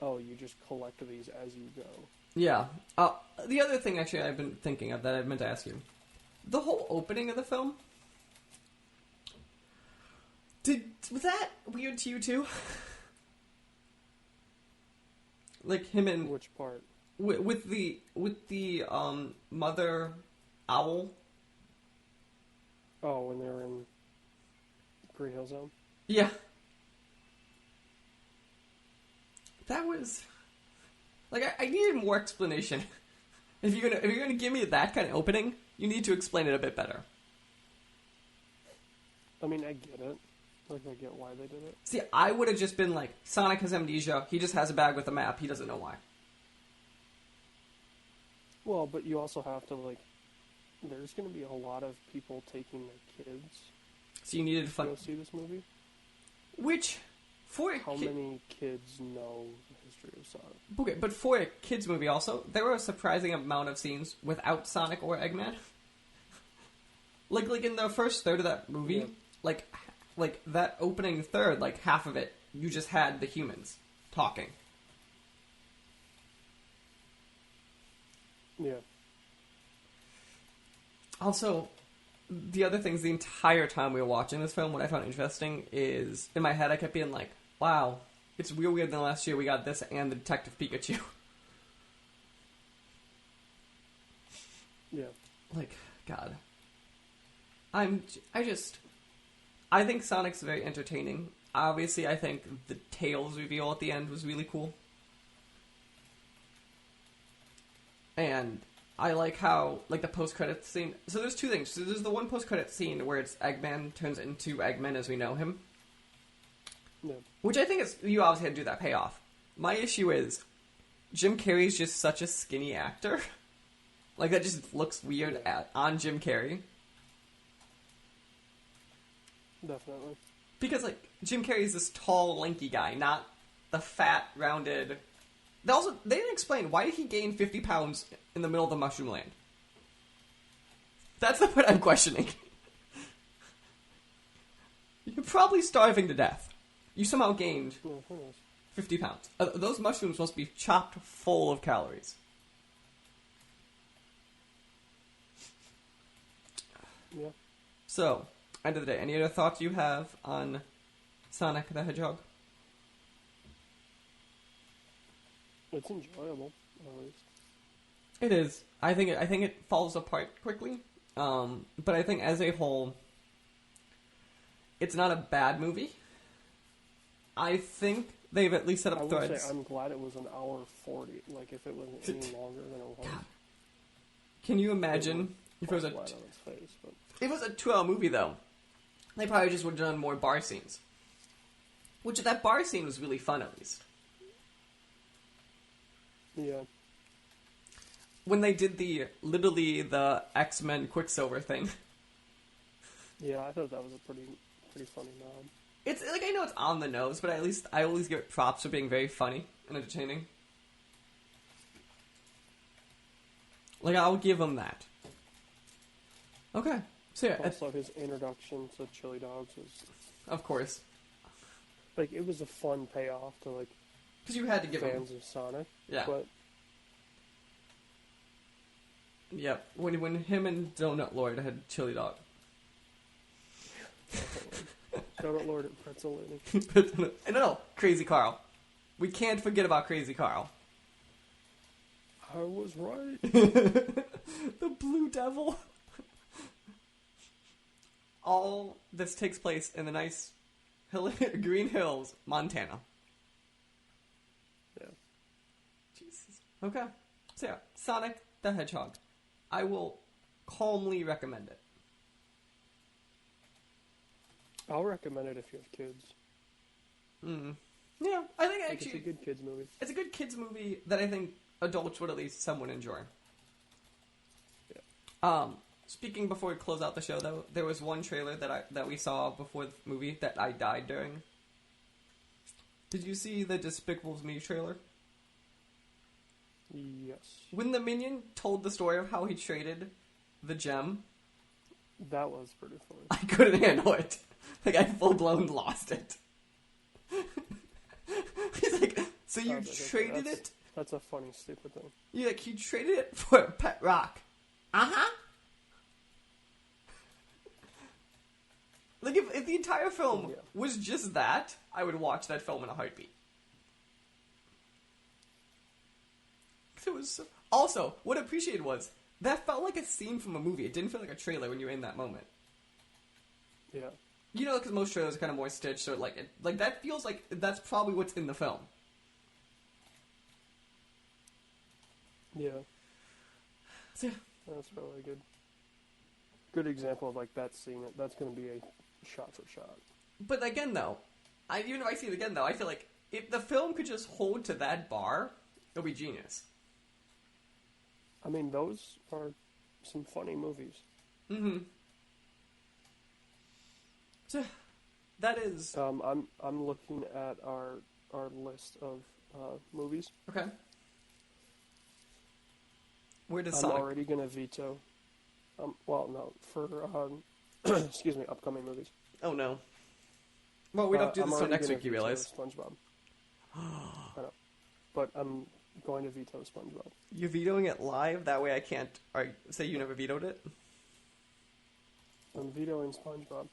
oh, you just collect these as you go. Yeah. The other thing, actually, I've been thinking of that I meant to ask you. The whole opening of the film... Was that weird to you, too? Like, him and... Which part? With the mother owl. Oh, when they were in Green Hill Zone? Yeah. That was like I needed more explanation. If you're gonna give me that kind of opening, you need to explain it a bit better. I mean, I get it. Like, I get why they did it. See, I would have just been like, Sonic has amnesia. He just has a bag with a map. He doesn't know why. Well, but you also have to, like, there's going to be a lot of people taking their kids So you needed to go see this movie. Which, for a How many kids know the history of Sonic? Okay, but for a kids movie also, there were a surprising amount of scenes without Sonic or Eggman. like in the first third of that movie, Yeah. like that opening third, like half of it, you just had the humans talking. Yeah. Also, the other things the entire time we were watching this film, what I found interesting is, in my head I kept being like, wow, it's real weird than last year we got this and the Detective Pikachu. Yeah. Like, God. I think Sonic's very entertaining. Obviously, I think the Tails reveal at the end was really cool. And I like how, like, the post-credits scene... So there's two things. So there's the one post-credit scene where it's Eggman turns into Eggman as we know him. Yeah. Which I think is... You obviously had to do that payoff. My issue is, Jim Carrey's just such a skinny actor. Like, that just looks weird on Jim Carrey. Definitely. Because, like, Jim Carrey's this tall, lanky guy, not the fat, rounded... They didn't explain, why did he gain 50 pounds in the middle of the Mushroom Land? That's the part I'm questioning. You're probably starving to death. You somehow gained Yeah, who knows? 50 pounds. Those mushrooms must be chopped full of calories. Yeah. So, end of the day, any other thoughts you have on Sonic the Hedgehog? It's enjoyable, at least. It is. I think it falls apart quickly. But I think as a whole, it's not a bad movie. I think they've at least set up I would threads. say I'm glad it was an hour 40. Like, if it was any longer than it was. God. Can you imagine if it was flat on its face, but... If it was a 2-hour movie, though, they probably just would have done more bar scenes. Which, that bar scene was really fun, at least. Yeah. When they did literally the X-Men Quicksilver thing. Yeah, I thought that was a pretty funny nod. It's like, I know it's on the nose, but at least I always give it props for being very funny and entertaining. Like, I'll give him that. Okay. So yeah, Also, his introduction to chili dogs was, of course. like, it was a fun payoff to, like, Because you had to give him. fans of Sonic. Yeah. But Yep. When him and Donut Lord had chili dog. Donut Lord and Pretzel Lady. No, Crazy Carl. We can't forget about Crazy Carl. I was right. The Blue Devil. All this takes place in the nice Green Hills, Montana. Yeah. Jesus. Okay. So yeah, Sonic the Hedgehog. I will calmly recommend it. I'll recommend it if you have kids. Yeah, I think Like, actually it's a good kids movie. it's a good kids movie that I think adults would at least somewhat enjoy. Yeah. Speaking before we close out the show, though, there was one trailer that we saw before the movie that I died during. Did you see the Despicable Me trailer? Yes. When the minion told the story of how he traded the gem, That was pretty funny. I couldn't handle it. Like, I full-blown lost it. He's like, so you traded it? That's a funny, stupid thing. You traded it for a pet rock. Uh-huh. Like, if the entire film was just that, I would watch that film in a heartbeat. It was so... Also, what I appreciated was, that felt like a scene from a movie. It didn't feel like a trailer when you were in that moment. Yeah. You know, because most trailers are kind of more stitched, so like that feels like that's probably what's in the film. Yeah. So, yeah. That's really good. Good example of, like, that scene. That's going to be a shot for shot. But again, though, even if I see it again, though, I feel like if the film could just hold to that bar, it'll be genius. I mean, those are some funny movies. Mm-hmm. So, that is... I'm looking at our list of movies. Okay. Where does I'm Sonic... already going to veto. Well, no, for excuse me, upcoming movies. Oh, no. Well, we don't do this until next week, you realize. SpongeBob. I know. But I'm going to veto SpongeBob. You're vetoing it live? That way I can't say you never vetoed it? I'm vetoing SpongeBob.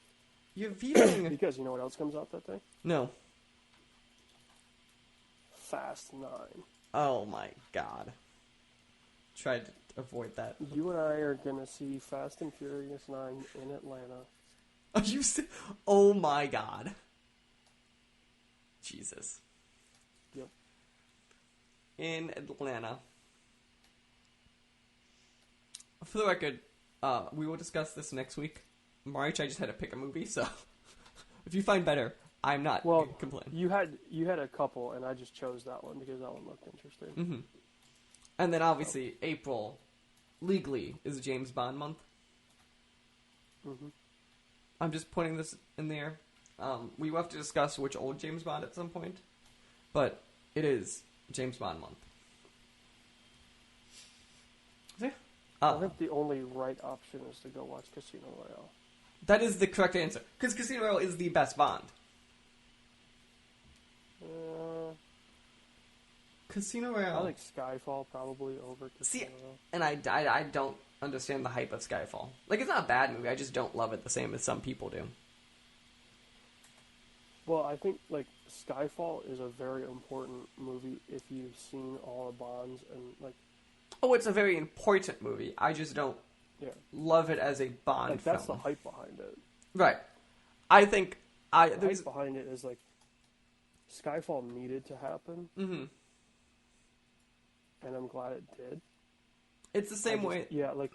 You're vetoing... Because you know what else comes out that day? No. Fast 9. Oh, my God. Tried to avoid that. You and I are going to see Fast and Furious 9 in Atlanta. Are you Oh, my God. Jesus. Yep. In Atlanta. For the record, we will discuss this next week. March, I just had to pick a movie, so if you find better, I'm not complaining. You had a couple, and I just chose that one because that one looked interesting. Mm-hmm. And then obviously April, legally, is James Bond month. Mm-hmm. I'm just putting this in there. We will have to discuss which old James Bond at some point, but it is James Bond month. Yeah. I think the only right option is to go watch Casino Royale. That is the correct answer. Because Casino Royale is the best Bond. Casino Royale. I like Skyfall probably over Casino Royale. And I don't understand the hype of Skyfall. Like, it's not a bad movie. I just don't love it the same as some people do. Well, I think, like, Skyfall is a very important movie if you've seen all the Bonds and, like... Oh, it's a very important movie. I just don't love it as a Bond film. That's the hype behind it. Right. I think... The hype behind it is, like, Skyfall needed to happen. Mm-hmm. And I'm glad it did. It's the same way... Yeah, like...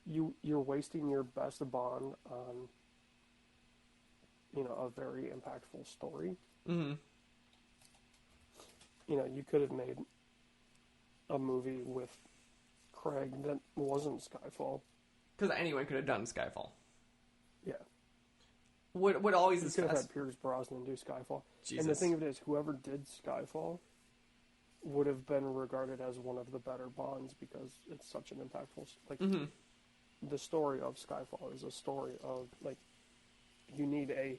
You're wasting your best Bond on... a very impactful story. Mm-hmm. You could have made a movie with Craig that wasn't Skyfall. Because anyone could have done Skyfall. Yeah. What always You is could have had Pierce Brosnan do Skyfall. Jesus. And the thing of it is, whoever did Skyfall would have been regarded as one of the better Bonds because it's such an impactful... Like, Mhm. the story of Skyfall is a story of, like, you need a...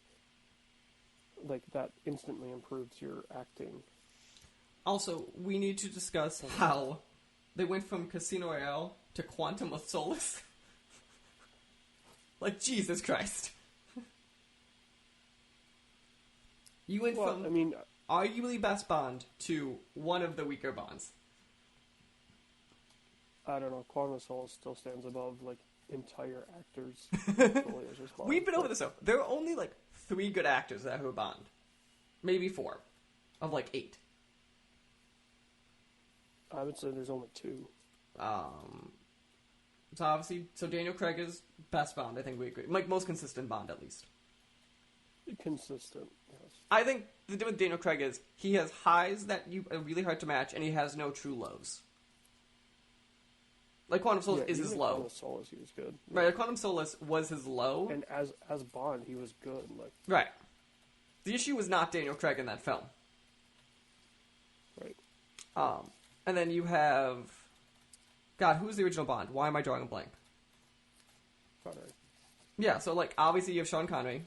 Like, that instantly improves your acting. Also, we need to discuss how they went from Casino Royale to Quantum of Solace. Like, Jesus Christ. You went Well, from I mean, arguably best Bond to one of the weaker Bonds. I don't know, Quantum of Solace still stands above, like, entire actors' portfolios as Bond. We've been over this though. There are only like 3 good actors that have a Bond. Maybe 4. Of like 8. I would say there's only 2. So obviously, Daniel Craig is best Bond, I think we agree. Like, most consistent Bond, at least. Consistent, yes. I think the difference with Daniel Craig is he has highs that are really hard to match, and he has no true lows. Like, Quantum Solace is his even low. Quantum of Solace, he was good. Right, like, Quantum Solace was his low. And as Bond, he was good. Like, Right. The issue was not Daniel Craig in that film. right. And then you have... God, who's the original Bond? Why am I drawing a blank? Connery. Yeah, so, like, obviously you have Sean Connery.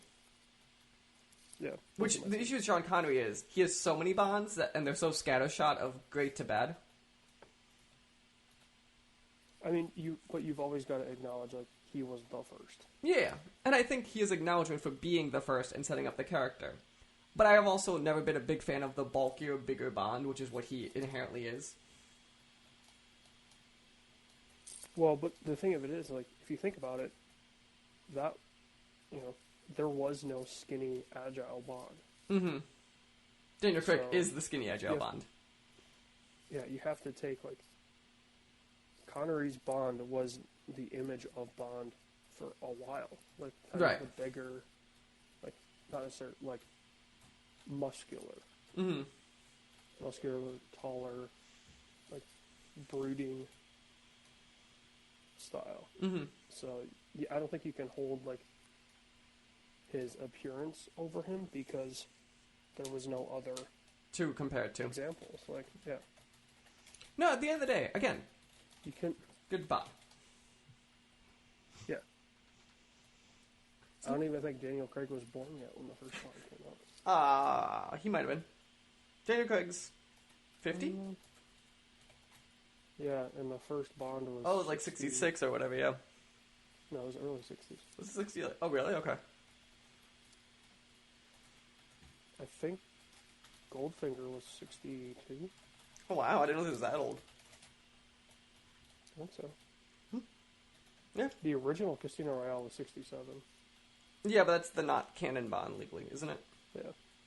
Yeah. Which, the issue with Sean Connery is, he has so many Bonds, and they're so scattershot of great to bad. I mean, but you've always got to acknowledge, like, he was the first. Yeah, and I think he is acknowledgement for being the first and setting up the character. But I have also never been a big fan of the bulkier, bigger Bond, which is what he inherently is. Well, but the thing of it is, like, if you think about it, that, you know, there was no skinny, agile Bond. Mm-hmm. Daniel Craig So, is the skinny, agile yeah. Bond. Yeah, you have to take, like, Connery's Bond was the image of Bond for a while. Like, kind Right. of the bigger, like, not necessarily, like, muscular. Mm-hmm. Muscular, taller, like, brooding style. Mm-hmm. So, yeah, I don't think you can hold, like, his appearance over him because there was no other To compare it to. examples. Like, yeah, No, at the end of the day, again, you can, good Bond. yeah. I don't even think Daniel Craig was born yet when the first Bond came out. He might have been. Daniel Craig's 50? Yeah, and the first Bond was... Oh, it was like 66 or whatever, yeah. No, it was early 60s. Was it 60? Oh, really? Okay. I think Goldfinger was 62. Oh, wow, I didn't know he was that old. I think so. Yeah. The original Casino Royale was 67. Yeah, but that's the not canon Bond legally, isn't it? Yeah.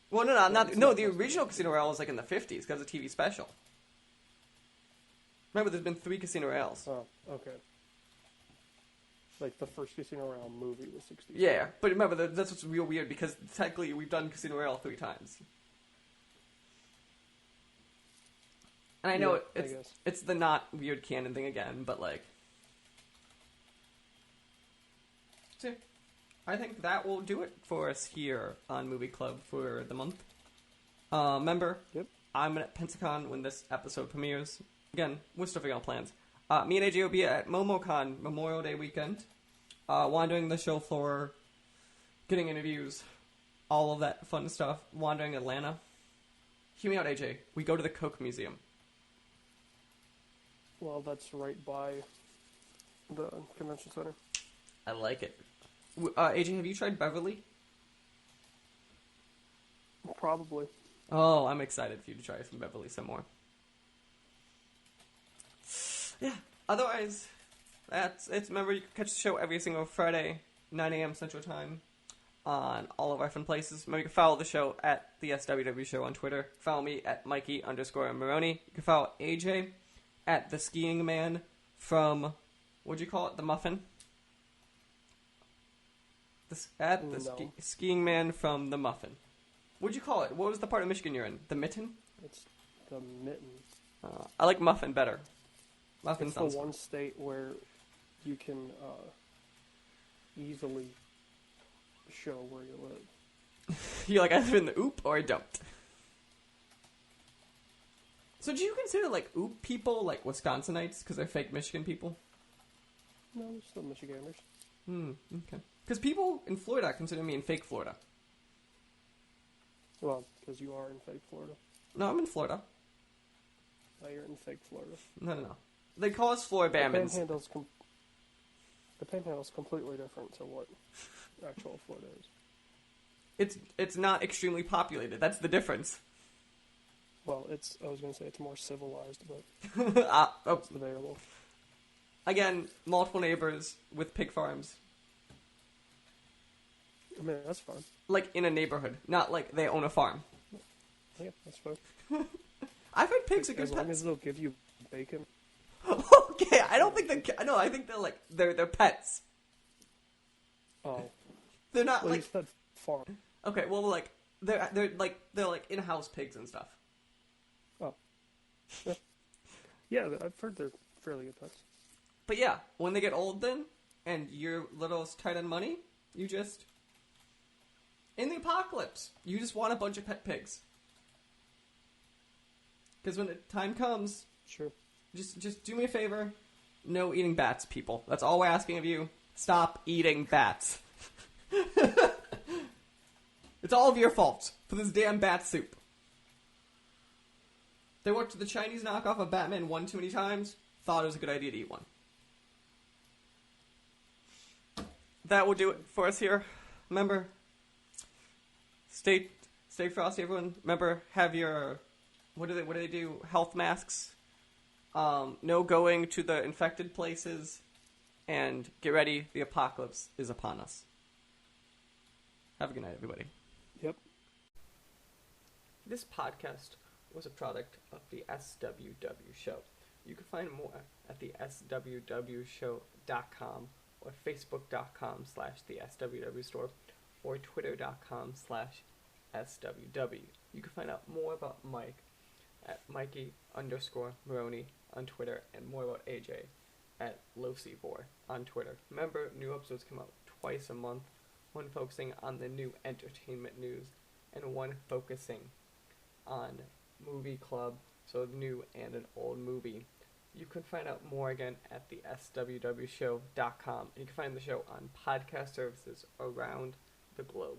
Well, no, it's the not original Casino Royale was like in the 50s because of TV special. Remember, there's been 3 Casino Royales. Oh, okay. Like, the first Casino Royale movie was 67. Yeah, but remember, that's what's real weird because technically we've done Casino Royale 3 times. And I know Yeah, I guess. it's the not weird canon thing again, but like... So, I think that will do it for us here on Movie Club for the month. Remember, Yep. I'm at Pensacon when this episode premieres. Again, we're still figuring out plans. Me and AJ will be at MomoCon Memorial Day weekend, wandering the show floor, getting interviews, all of that fun stuff, wandering Atlanta. Hear me out, AJ. We go to the Coke Museum. Well, that's right by the convention center. I like it. AJ, have you tried Beverly? Probably. Oh, I'm excited for you to try some Beverly some more. Yeah. Otherwise, that's it. Remember, you can catch the show every single Friday, 9 a.m. Central Time, on all of our fun places. Remember, you can follow the show at the SWW Show on Twitter. Follow me at Mikey_Maroney. You can follow AJ at the Skiing Man from, what'd you call it? The Muffin? Skiing Man from the Muffin. What'd you call it? What was the part of Michigan you're in? The Mitten? It's the Mitten. I like muffin better. Muffin It's the sounds one state where you can easily show where you live. You're like either in the oop or I dumped. So do you consider like oop people like Wisconsinites because they're fake Michigan people? No, they're still Michiganders. Okay. Because people in Florida consider me in fake Florida. Well, because you are in fake Florida. No, I'm in Florida. Now you're in fake Florida. No. They call us Floribamans. The Panhandle's completely different to what actual Florida is. It's not extremely populated. That's the difference. Well, I was going to say it's more civilized, but it's debatable. Again, multiple neighbors with pig farms. I mean, that's fine. Like in a neighborhood, not like they own a farm. Yeah, that's fine. I've heard pigs are good As long pets. as they'll give you bacon. Okay, I don't think no, I think they're pets. Oh. They're not Well, like you said farm. okay, well like they're like in-house pigs and stuff. Oh. Yeah, I've heard they're fairly good pets. But yeah, when they get old then and you're little tight on money, you just in the apocalypse, you just want a bunch of pet pigs. Because when the time comes, Sure. just do me a favor. No eating bats, people. That's all we're asking of you. Stop eating bats. It's all of your fault for this damn bat soup. They watched the Chinese knockoff of Batman one too many times. Thought it was a good idea to eat one. That will do it for us here. Remember, stay frosty, everyone. Remember, have your what do they do? Health masks. No going to the infected places, and get ready. The apocalypse is upon us. Have a good night, everybody. Yep. This podcast was a product of the SWW Show. You can find more at the swwshow.com or facebook.com/the SWW store or twitter.com/SWW. You can find out more about Mike at Mikey_Maroney on Twitter and more about AJ at Losivor on Twitter. Remember, new episodes come out twice a month, one focusing on the new entertainment news and one focusing on movie club, so new and an old movie. You can find out more again at the swwshow.com, and you can find the show on podcast services around the globe.